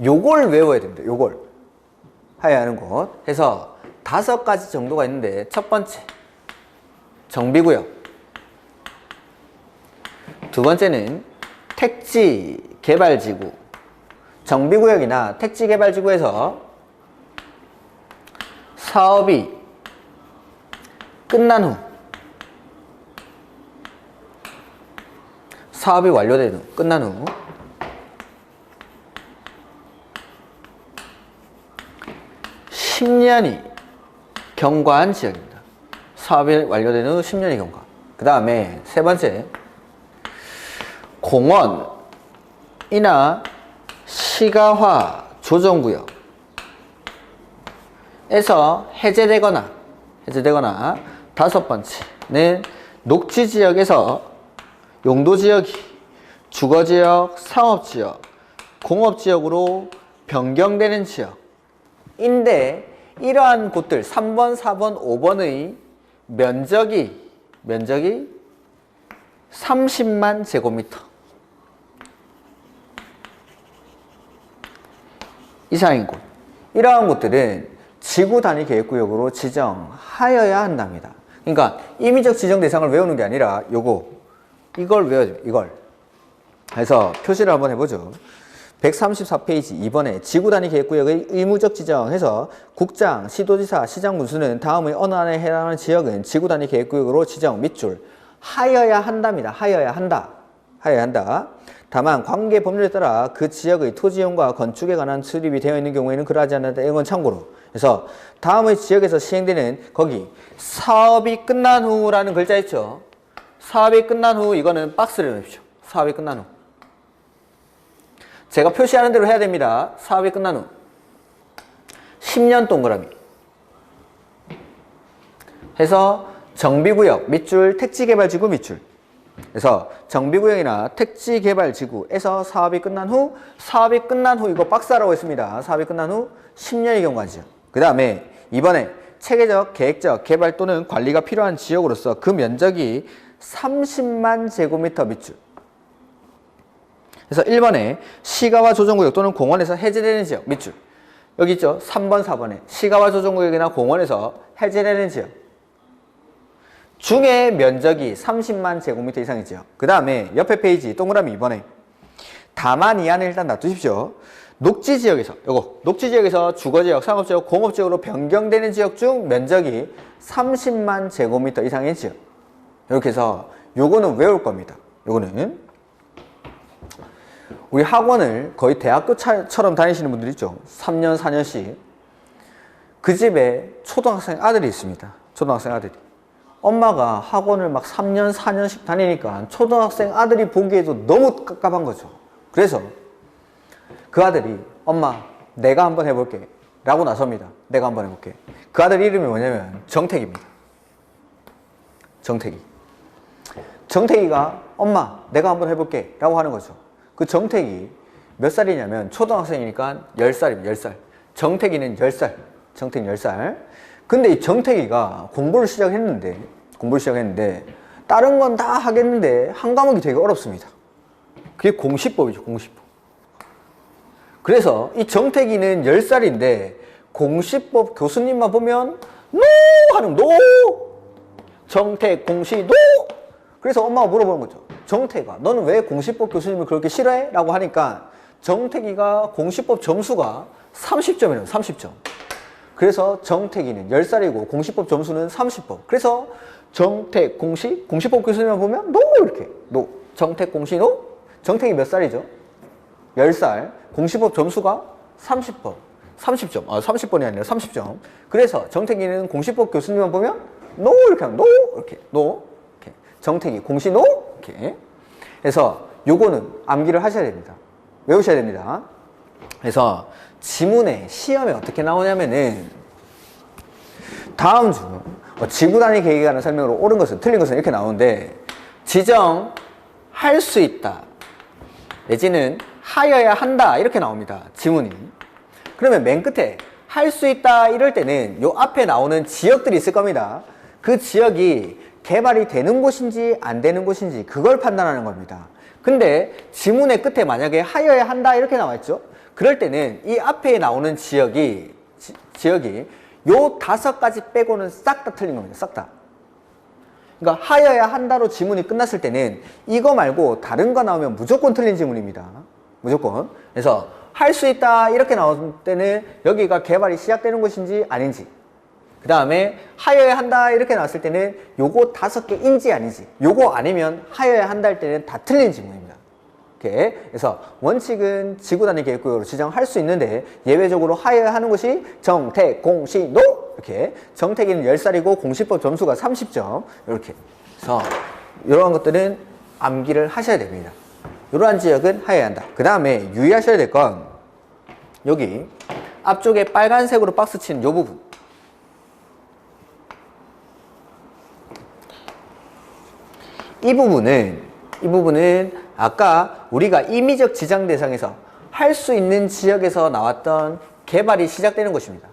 요걸 외워야 됩니다. 요걸. 하여야 하는 곳. 해서 5가지 정도가 있는데 첫 번째 정비구역. 두 번째는 택지개발지구. 정비구역이나 택지개발지구에서 사업이 끝난 후 사업이 완료된 후 끝난 후 (10년이) 경과한 지역입니다. 사업이 완료된 후 10년이 경과. 그 다음에 세 번째 공원이나 시가화 조정구역에서 해제되거나 다섯 번째는 녹지지역에서 용도지역이 주거지역, 상업지역, 공업지역으로 변경되는 지역인데 이러한 곳들 3번, 4번, 5번의 면적이 30만 제곱미터 이상인 곳. 이러한 곳들은 지구단위 계획구역으로 지정하여야 한답니다. 그러니까 임의적 지정 대상을 외우는 게 아니라 이걸 외워야 돼요. 이걸. 그래서 표시를 한번 해보죠. 134페이지 2번에 지구단위 계획구역의 의무적 지정해서 국장, 시도지사, 시장 군수는 다음의 어느 안에 해당하는 지역은 지구단위 계획구역으로 지정 밑줄 하여야 한답니다. 하여야 한다. 다만 관계 법률에 따라 그 지역의 토지이용과 건축에 관한 수립이 되어 있는 경우에는 그러하지 않는다. 이건 참고로. 그래서 다음의 지역에서 시행되는 거기 사업이 끝난 후라는 글자 있죠. 사업이 끝난 후 이거는 박스를 넣으십시오. 사업이 끝난 후. 제가 표시하는 대로 해야 됩니다. 사업이 끝난 후 10년 동그라미 해서 정비구역 밑줄 택지개발지구 밑줄. 그래서 정비구역이나 택지개발지구에서 사업이 끝난 후 이거 박스라고 했습니다. 사업이 끝난 후 10년이 경과하죠. 그 다음에 이번에 체계적, 계획적, 개발 또는 관리가 필요한 지역으로서 그 면적이 30만 제곱미터 밑줄. 그래서 1번에 시가와 조정구역 또는 공원에서 해제되는 지역 밑줄. 여기 있죠. 3번, 4번에 시가와 조정구역이나 공원에서 해제되는 지역 중에 면적이 30만 제곱미터 이상이죠. 그 다음에 옆에 페이지 동그라미 2번에 다만 이 안에 일단 놔두십시오. 녹지 지역에서 요거 녹지 지역에서 주거지역, 상업지역, 공업지역으로 변경되는 지역 중 면적이 30만 제곱미터 이상의 지역. 이렇게 해서 요거는 외울 겁니다. 요거는 우리 학원을 거의 대학교처럼 다니시는 분들 있죠. 3년, 4년씩. 그 집에 초등학생 아들이 있습니다. 초등학생 아들이. 엄마가 학원을 막 3년, 4년씩 다니니까 초등학생 아들이 보기에도 너무 깝깝한 거죠. 그래서 그 아들이 엄마 내가 한번 해볼게 라고 나섭니다. 내가 한번 해볼게. 그 아들 이름이 뭐냐면 정택입니다. 정택이. 정택이가 엄마 내가 한번 해볼게 라고 하는 거죠. 그 정택이 몇 살이냐면 초등학생이니까 10살입니다. 10살. 정택이는 10살. 정택이 10살. 근데 이 정택이가 공부를 시작했는데 다른 건 다 하겠는데 한 과목이 되게 어렵습니다. 그게 공시법이죠. 공시법. 그래서 이 정택이는 10살인데 공시법 교수님만 보면 NO! 하는 NO! 정택 공시 NO! 그래서 엄마가 물어보는 거죠. 정택아 너는 왜 공시법 교수님을 그렇게 싫어해? 라고 하니까 정택이가 공시법 점수가 30점이래요. 30점. 그래서 정택이는 10살이고 공시법 점수는 30법. 그래서 정택 공시 공시법 교수님만 보면 NO! 이렇게 NO. 정택 공시 NO? 정택이 몇 살이죠? 10살. 공시법 점수가 30번. 30점. 30번이 아니라 30점. 그래서 정택이는 공시법 교수님만 보면 NO! 이렇게 하면 NO! 이렇게 NO! 이렇게. 정택이 공시 NO! 이렇게. 그래서 요거는 암기를 하셔야 됩니다. 외우셔야 됩니다. 그래서 지문에 시험에 어떻게 나오냐면은 다음 중 지구 단위 계획에 관한 설명으로 옳은 것은 틀린 것은 이렇게 나오는데 지정할 수 있다 내지는 하여야 한다 이렇게 나옵니다. 지문이. 그러면 맨 끝에 할 수 있다 이럴 때는 요 앞에 나오는 지역들이 있을 겁니다. 그 지역이 개발이 되는 곳인지 안 되는 곳인지 그걸 판단하는 겁니다. 근데 지문의 끝에 만약에 하여야 한다 이렇게 나와 있죠. 그럴 때는 이 앞에 나오는 지역이 요 5가지 빼고는 싹 다 틀린 겁니다. 싹 다. 그러니까 하여야 한다로 지문이 끝났을 때는 이거 말고 다른 거 나오면 무조건 틀린 지문입니다. 무조건. 그래서 할 수 있다 이렇게 나올 때는 여기가 개발이 시작되는 곳인지 아닌지, 그 다음에 하여야 한다 이렇게 나왔을 때는 요거 5개인지 아닌지, 요거 아니면 하여야 한다 할 때는 다 틀린 지문입니다. 이렇게. 그래서 원칙은 지구단위 계획구역으로 지정할 수 있는데 예외적으로 하여야 하는 것이 정택, 공시, 노! 이렇게. 정택이는 10살이고 공시법 점수가 30점. 이렇게. 그래서 이러한 것들은 암기를 하셔야 됩니다. 이러한 지역은 하여야 한다. 그 다음에 유의하셔야 될 건 여기 앞쪽에 빨간색으로 박스 치는 이 부분. 이 부분은 아까 우리가 임의적 지정 대상에서 할 수 있는 지역에서 나왔던 개발이 시작되는 곳입니다.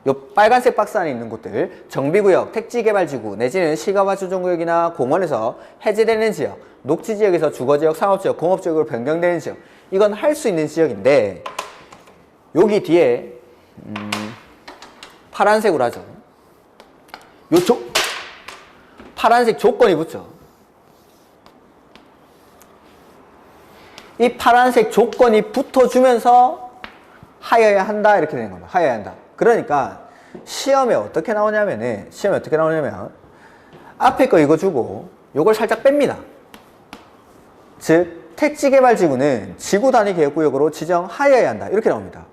요 빨간색 박스 안에 있는 곳들, 정비구역, 택지개발지구 내지는 시가화조정구역이나 공원에서 해제되는 지역, 녹지지역에서 주거지역, 상업지역, 공업지역으로 변경되는 지역, 이건 할 수 있는 지역인데 여기 뒤에 파란색으로 하죠. 파란색 조건이 붙죠. 이 파란색 조건이 붙어주면서 하여야 한다 이렇게 되는 겁니다. 하여야 한다. 그러니까 시험에 어떻게 나오냐면 앞에 거 이거 주고 요걸 살짝 뺍니다. 즉 택지개발지구는 지구단위 계획구역으로 지정하여야 한다 이렇게 나옵니다.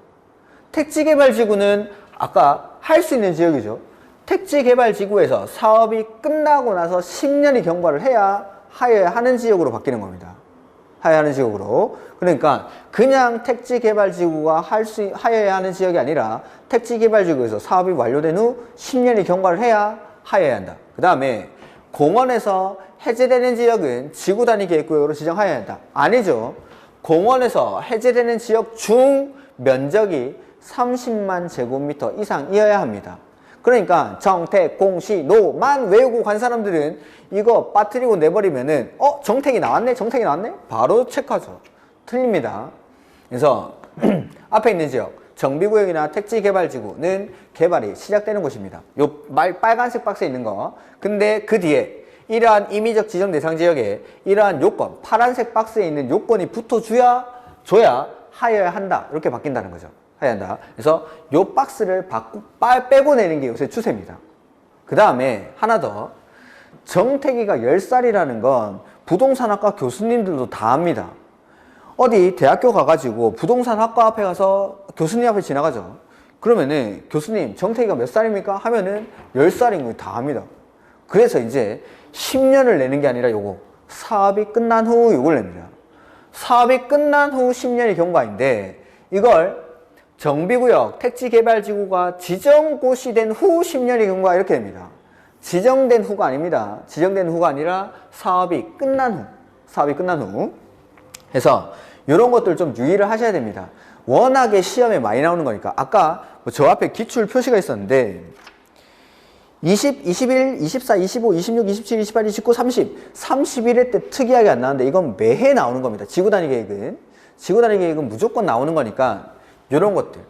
택지개발지구는 아까 할 수 있는 지역이죠. 택지개발지구에서 사업이 끝나고 나서 10년이 경과를 해야 하여야 하는 지역으로 바뀌는 겁니다. 하여야 하는 지역으로. 그러니까 그냥 택지개발지구가 하여야 하는 지역이 아니라 택지개발지구에서 사업이 완료된 후 10년이 경과를 해야 하여야 한다. 그 다음에 공원에서 해제되는 지역은 지구단위 계획구역으로 지정하여야 한다. 아니죠. 공원에서 해제되는 지역 중 면적이 30만 제곱미터 이상이어야 합니다. 그러니까 정택, 공시, 노만 외우고 간 사람들은 이거 빠뜨리고 내버리면은 정택이 나왔네? 정택이 나왔네? 바로 체크하죠. 틀립니다. 그래서 앞에 있는 지역 정비구역이나 택지개발지구는 개발이 시작되는 곳입니다. 요 빨간색 박스에 있는 거. 근데 그 뒤에 이러한 임의적 지정 대상 지역에 이러한 요건, 파란색 박스에 있는 요건이 붙어줘야 하여야 한다. 이렇게 바뀐다는 거죠. 하여야 한다. 그래서 요 박스를 빼고 내는 게 요새 추세입니다. 그 다음에 하나 더. 정태기가 10살이라는 건 부동산학과 교수님들도 다 압니다. 어디 대학교 가가지고 부동산학과 앞에 가서 교수님 앞에 지나가죠. 그러면은 교수님 정태기가 몇 살입니까? 하면은 10살인 거 다 압니다. 그래서 이제 10년을 내는 게 아니라 요거 사업이 끝난 후 요걸 냅니다. 사업이 끝난 후 10년이 경과인데 이걸 정비구역 택지개발지구가 지정고시 된 후 10년이 경과 이렇게 됩니다. 지정된 후가 아닙니다. 지정된 후가 아니라 사업이 끝난 후. 사업이 끝난 후. 그래서 이런 것들 좀 유의를 하셔야 됩니다. 워낙에 시험에 많이 나오는 거니까. 아까 저 앞에 기출 표시가 있었는데 20, 21, 24, 25, 26, 27, 28, 29, 30, 31회 때 특이하게 안 나오는데 이건 매해 나오는 겁니다. 지구단위 계획은. 지구단위 계획은 무조건 나오는 거니까 이런 것들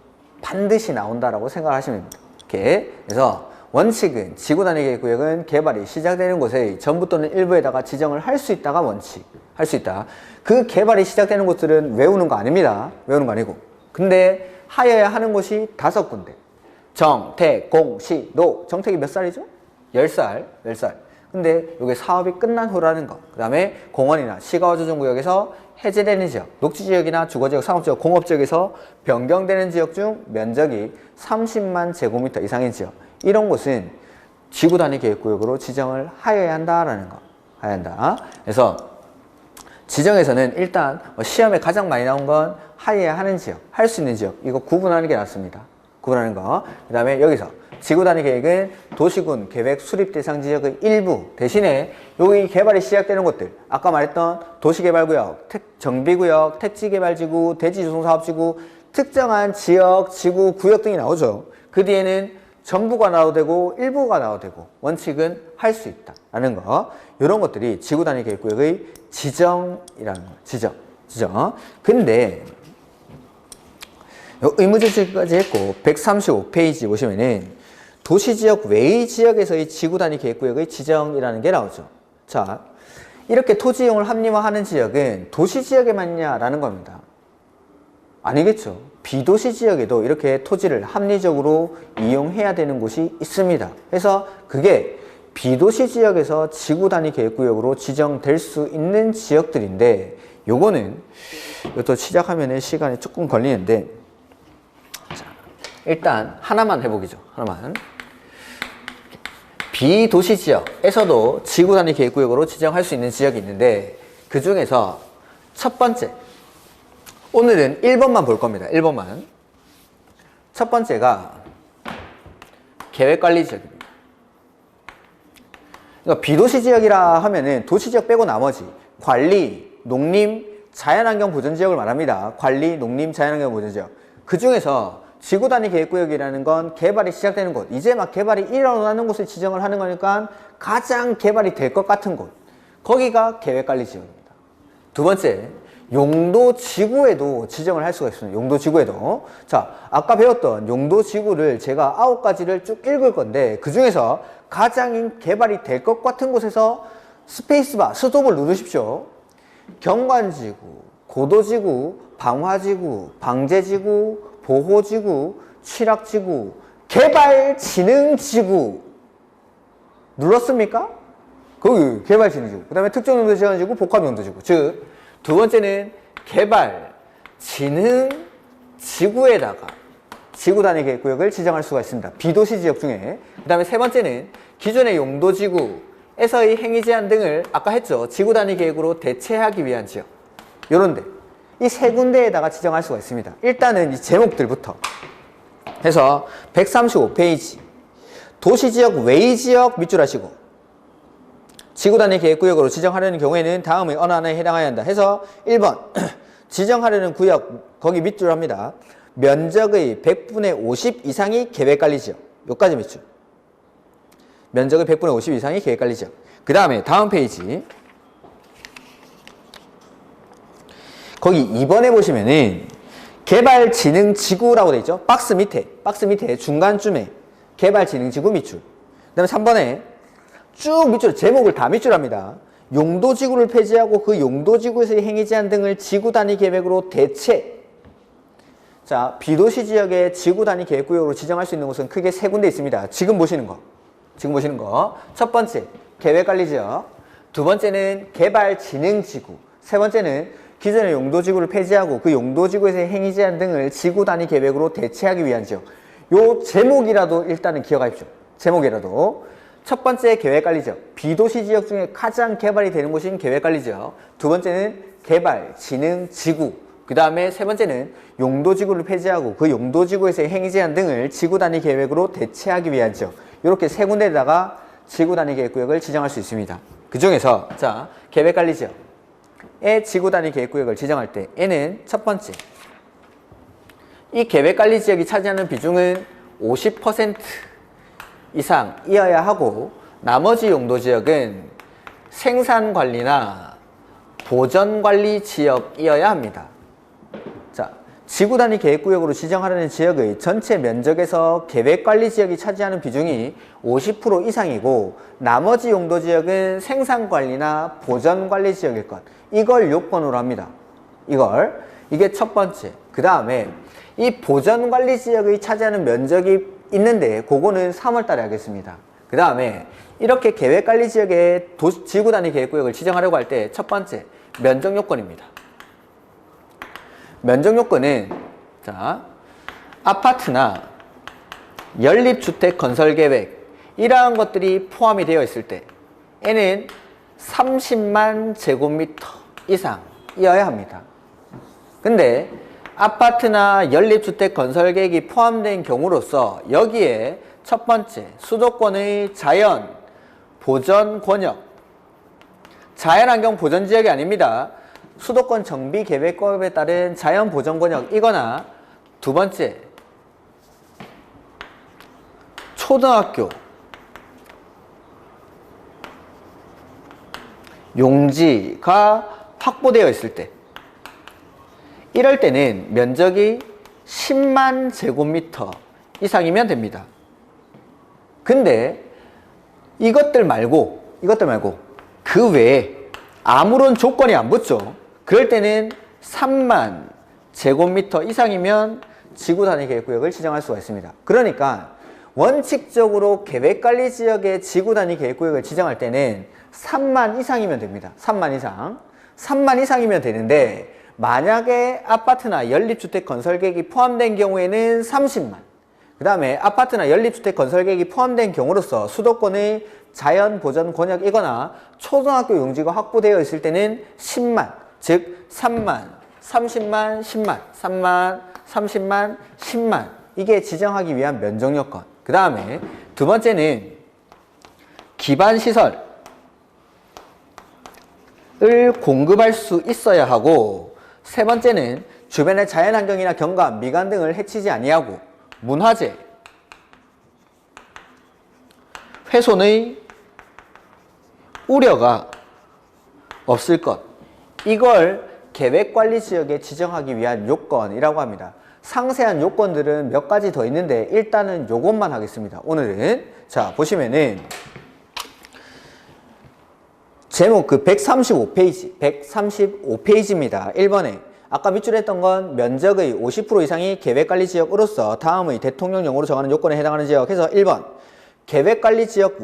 반드시 나온다라고 생각하시면 됩니다. 이렇게. 그래서 원칙은 지구단위 계획구역은 개발이 시작되는 곳에 전부 또는 일부에다가 지정을 할 수 있다가 원칙. 할 수 있다. 그 개발이 시작되는 곳들은 외우는 거 아닙니다. 외우는 거 아니고. 근데 하여야 하는 곳이 5군데. 정, 태, 공, 시, 노. 정택이 몇 살이죠? 10살. 10살. 근데 이게 사업이 끝난 후라는 거. 그 다음에 공원이나 시가조정구역에서 해제되는 지역, 녹지지역이나 주거지역, 상업지역, 공업지역에서 변경되는 지역 중 면적이 30만 제곱미터 이상인 지역. 이런 곳은 지구단위 계획구역으로 지정을 하여야 한다라는 거. 하여야 한다. 그래서 지정에서는 일단 시험에 가장 많이 나온 건 하여야 하는 지역, 할 수 있는 지역. 이거 구분하는 게 낫습니다. 구분하는 거. 그 다음에 여기서 지구단위 계획은 도시군 계획 수립 대상 지역의 일부 대신에 여기 개발이 시작되는 곳들 아까 말했던 도시개발구역, 정비구역, 택지개발지구, 대지조성사업지구 특정한 지역, 지구, 구역 등이 나오죠. 그 뒤에는 전부가 나와도 되고 일부가 나와도 되고 원칙은 할 수 있다라는 거. 이런 것들이 지구단위 계획구역의 지정이라는 거. 지정. 근데 의무제시까지 했고 135페이지 보시면은 도시지역 외의 지역에서의 지구단위 계획구역의 지정이라는 게 나오죠. 자, 이렇게 토지 이용을 합리화하는 지역은 도시지역에만 있냐라는 겁니다. 아니겠죠. 비도시 지역에도 이렇게 토지를 합리적으로 이용해야 되는 곳이 있습니다. 그래서 그게 비도시 지역에서 지구단위 계획구역으로 지정될 수 있는 지역들인데 요거는 이것도 시작하면 시간이 조금 걸리는데 자, 일단 하나만 해보기죠. 하나만. 비도시 지역에서도 지구단위 계획구역으로 지정할 수 있는 지역이 있는데 그 중에서 첫 번째 오늘은 1번만 볼 겁니다. 1번만. 첫 번째가 계획관리지역입니다. 그러니까 비도시 지역이라 하면은 도시지역 빼고 나머지 관리, 농림, 자연환경 보전지역을 말합니다. 관리, 농림, 자연환경 보전지역. 그 중에서 지구단위 계획구역이라는 건 개발이 시작되는 곳, 이제 막 개발이 일어나는 곳을 지정을 하는 거니까 가장 개발이 될 것 같은 곳, 거기가 계획관리지역입니다. 두 번째, 용도지구에도 지정을 할 수가 있습니다. 용도지구에도. 자, 아까 배웠던 용도지구를 제가 9가지를 쭉 읽을 건데 그 중에서 가장 개발이 될 것 같은 곳에서 스페이스바, 스톱을 누르십시오. 경관지구, 고도지구, 방화지구, 방제지구, 보호지구, 취락지구, 개발진흥지구 눌렀습니까? 거기 개발진흥지구. 그 다음에 특정용도제한지구, 복합용도지구. 즉 두 번째는 개발진흥지구에다가 지구단위 계획구역을 지정할 수가 있습니다. 비도시 지역 중에. 그 다음에 세 번째는 기존의 용도지구에서의 행위제한 등을 아까 했죠. 지구단위 계획으로 대체하기 위한 지역. 요런데 이 세 군데에다가 지정할 수가 있습니다. 일단은 이 제목들부터 해서 135페이지 도시지역 외의 지역 밑줄 하시고 지구단위 계획구역으로 지정하려는 경우에는 다음의 어느 하나에 해당해야 한다 해서 1번 지정하려는 구역 거기 밑줄 합니다. 면적의 100분의 50 이상이 계획관리지역. 여기까지 밑줄. 면적의 100분의 50 이상이 계획관리지역. 그 다음에 다음 페이지 거기 2번에 보시면은 개발진흥지구라고 되어 있죠. 박스 밑에 중간쯤에 개발진흥지구 밑줄. 그 다음에 3번에 쭉 밑줄, 제목을 다 밑줄합니다. 용도지구를 폐지하고 그 용도지구에서의 행위제한 등을 지구단위 계획으로 대체. 자, 비도시 지역의 지구 단위 계획구역으로 지정할 수 있는 곳은 크게 세 군데 있습니다. 지금 보시는 거. 첫 번째, 계획관리지역. 두 번째는 개발진흥지구. 세 번째는 기존의 용도지구를 폐지하고 그 용도지구에서의 행위 제한 등을 지구 단위 계획으로 대체하기 위한 지역. 요 제목이라도 일단은 기억하십시오. 제목이라도. 첫 번째 계획관리지역. 비도시 지역 중에 가장 개발이 되는 곳인 계획관리지역. 두 번째는 개발진흥지구. 그 다음에 세 번째는 용도지구를 폐지하고 그 용도지구에서의 행위 제한 등을 지구 단위 계획으로 대체하기 위한 지역. 이렇게 세 군데에다가 지구 단위 계획구역을 지정할 수 있습니다. 그 중에서 자, 계획관리지역의 지구 단위 계획구역을 지정할 때 N은 첫 번째, 이 계획관리지역이 차지하는 비중은 50% 이상이어야 하고 나머지 용도지역은 생산관리나 보전관리 지역이어야 합니다. 자, 지구 단위 계획구역으로 지정하려는 지역의 전체 면적에서 계획관리지역이 차지하는 비중이 50% 이상이고 나머지 용도지역은 생산관리나 보전관리지역일 것. 이걸 요건으로 합니다. 이게 첫 번째. 그 다음에 이 보전관리지역의 차지하는 면적이 있는데 그거는 3월 달에 하겠습니다. 그 다음에 이렇게 계획관리지역의 지구 단위 계획구역을 지정하려고 할 때 첫 번째, 면적 요건입니다. 면적 요건은 자, 아파트나 연립주택 건설 계획 이러한 것들이 포함이 되어 있을 때 N은 30만 제곱미터 이상이어야 합니다. 근데 아파트나 연립주택 건설 계획이 포함된 경우로서 여기에 첫 번째, 수도권의 자연 보전 권역, 자연환경 보전 지역이 아닙니다. 수도권 정비 계획법에 따른 자연 보전 권역이거나 두 번째, 초등학교 용지가 확보되어 있을 때 이럴 때는 면적이 10만 제곱미터 이상이면 됩니다. 근데 이것들 말고 그 외에 아무런 조건이 안 붙죠. 그럴 때는 3만 제곱미터 이상이면 지구 단위 계획구역을 지정할 수가 있습니다. 그러니까 원칙적으로 계획관리지역의 지구 단위 계획구역을 지정할 때는 3만 이상이면 됩니다. 3만 이상. 3만 이상이면 되는데 만약에 아파트나 연립주택 건설 계획이 포함된 경우에는 30만. 그 다음에 아파트나 연립주택 건설 계획이 포함된 경우로서 수도권의 자연 보전 권역이거나 초등학교 용지가 확보되어 있을 때는 10만, 즉 3만, 30만, 10만, 3만, 30만, 10만. 이게 지정하기 위한 면적 요건. 그 다음에 두 번째는 기반시설을 공급할 수 있어야 하고 세 번째는 주변의 자연환경이나 경관, 미관 등을 해치지 아니하고 문화재, 훼손의 우려가 없을 것. 이걸 계획관리지역에 지정하기 위한 요건이라고 합니다. 상세한 요건들은 몇 가지 더 있는데 일단은 요것만 하겠습니다. 오늘은 자 보시면은 제목 135페이지입니다. 1번에 아까 밑줄에 했던 건 면적의 50% 이상이 계획관리지역으로서 다음의 대통령령으로 정하는 요건에 해당하는 지역 해서 1번 계획관리지역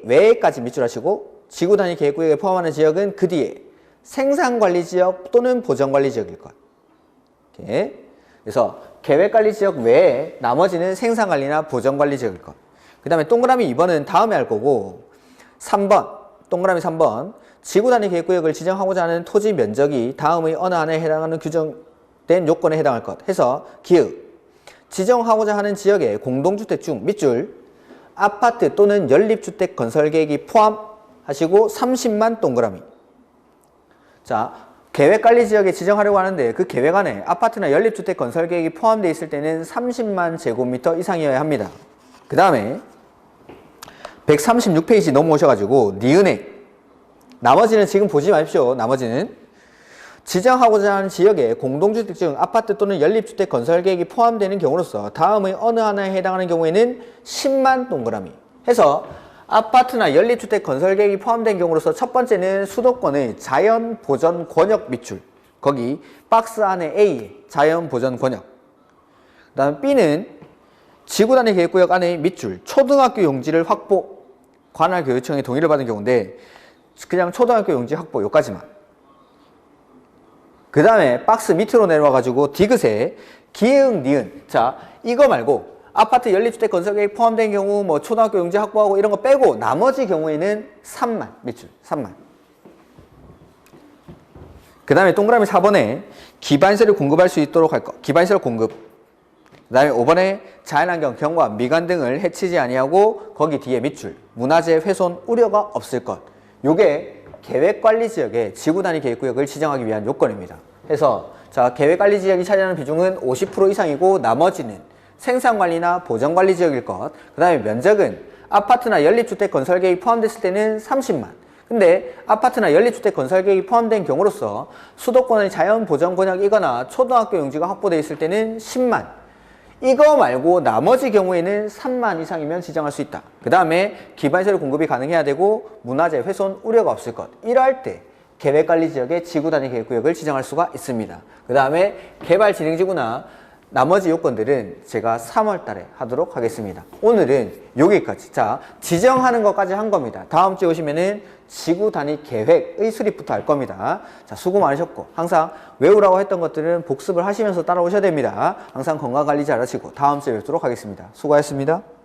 외에까지 밑줄하시고 지구단위 계획구역에 포함하는 지역은 그 뒤에 생산관리지역 또는 보전관리지역일 것. 이렇게. 그래서 계획관리지역 외에 나머지는 생산관리나 보전관리지역일 것. 그 다음에 동그라미 2번은 다음에 할 거고 3번 동그라미 3번 지구단위 계획구역을 지정하고자 하는 토지 면적이 다음의 어느 하나에 해당하는 규정된 요건에 해당할 것 해서 기읍 지정하고자 하는 지역의 공동주택 중 밑줄 아파트 또는 연립주택 건설 계획이 포함하시고 30만 동그라미. 자, 계획관리지역에 지정하려고 하는데 그 계획 안에 아파트나 연립주택 건설 계획이 포함되어 있을 때는 30만 제곱미터 이상이어야 합니다. 그 다음에 136페이지 넘어오셔가지고 니은에 나머지는 지금 보지 마십시오. 나머지는 지정하고자 하는 지역에 공동주택 중 아파트 또는 연립주택 건설 계획이 포함되는 경우로서 다음의 어느 하나에 해당하는 경우에는 10만 동그라미 해서 아파트나 연립주택 건설 계획이 포함된 경우로서 첫 번째는 수도권의 자연보전 권역 밑줄 거기 박스 안에 A 자연보전 권역 그다음 B는 지구 단위 계획구역 안의 밑줄 초등학교 용지를 확보 관할 교육청의 동의를 받은 경우인데 그냥 초등학교 용지 확보 요까지만. 그 다음에 박스 밑으로 내려와 가지고 디귿에 기흥, 니은. 자, 이거 말고 아파트 연립주택 건설 계획 포함된 경우 뭐 초등학교 용지 확보하고 이런 거 빼고 나머지 경우에는 3만 밑줄 3만. 그 다음에 동그라미 4번에 기반시설을 공급할 수 있도록 할 것. 기반시설 공급. 그 다음에 5번에 자연환경, 경관, 미관 등을 해치지 아니하고 거기 뒤에 밑줄 문화재 훼손 우려가 없을 것. 요게 계획관리지역의 지구단위 계획구역을 지정하기 위한 요건입니다. 그래서 자 계획관리지역이 차지하는 비중은 50% 이상이고 나머지는 생산관리나 보전관리지역일 것. 그 다음에 면적은 아파트나 연립주택 건설계획이 포함됐을 때는 30만. 근데 아파트나 연립주택 건설계획이 포함된 경우로서 수도권의 자연보전권역이거나 초등학교 용지가 확보되어 있을 때는 10만. 이거 말고 나머지 경우에는 3만 이상이면 지정할 수 있다. 그 다음에 기반시설 공급이 가능해야 되고 문화재 훼손 우려가 없을 것. 이러할 때 계획관리지역의 지구단위 계획구역을 지정할 수가 있습니다. 그 다음에 개발진행지구나 나머지 요건들은 제가 3월 달에 하도록 하겠습니다. 오늘은 여기까지. 자, 지정하는 것까지 한 겁니다. 다음 주에 오시면은 지구 단위 계획의 수립부터 할 겁니다. 자, 수고 많으셨고 항상 외우라고 했던 것들은 복습을 하시면서 따라오셔야 됩니다. 항상 건강 관리 잘 하시고 다음 주에 뵙도록 하겠습니다. 수고하셨습니다.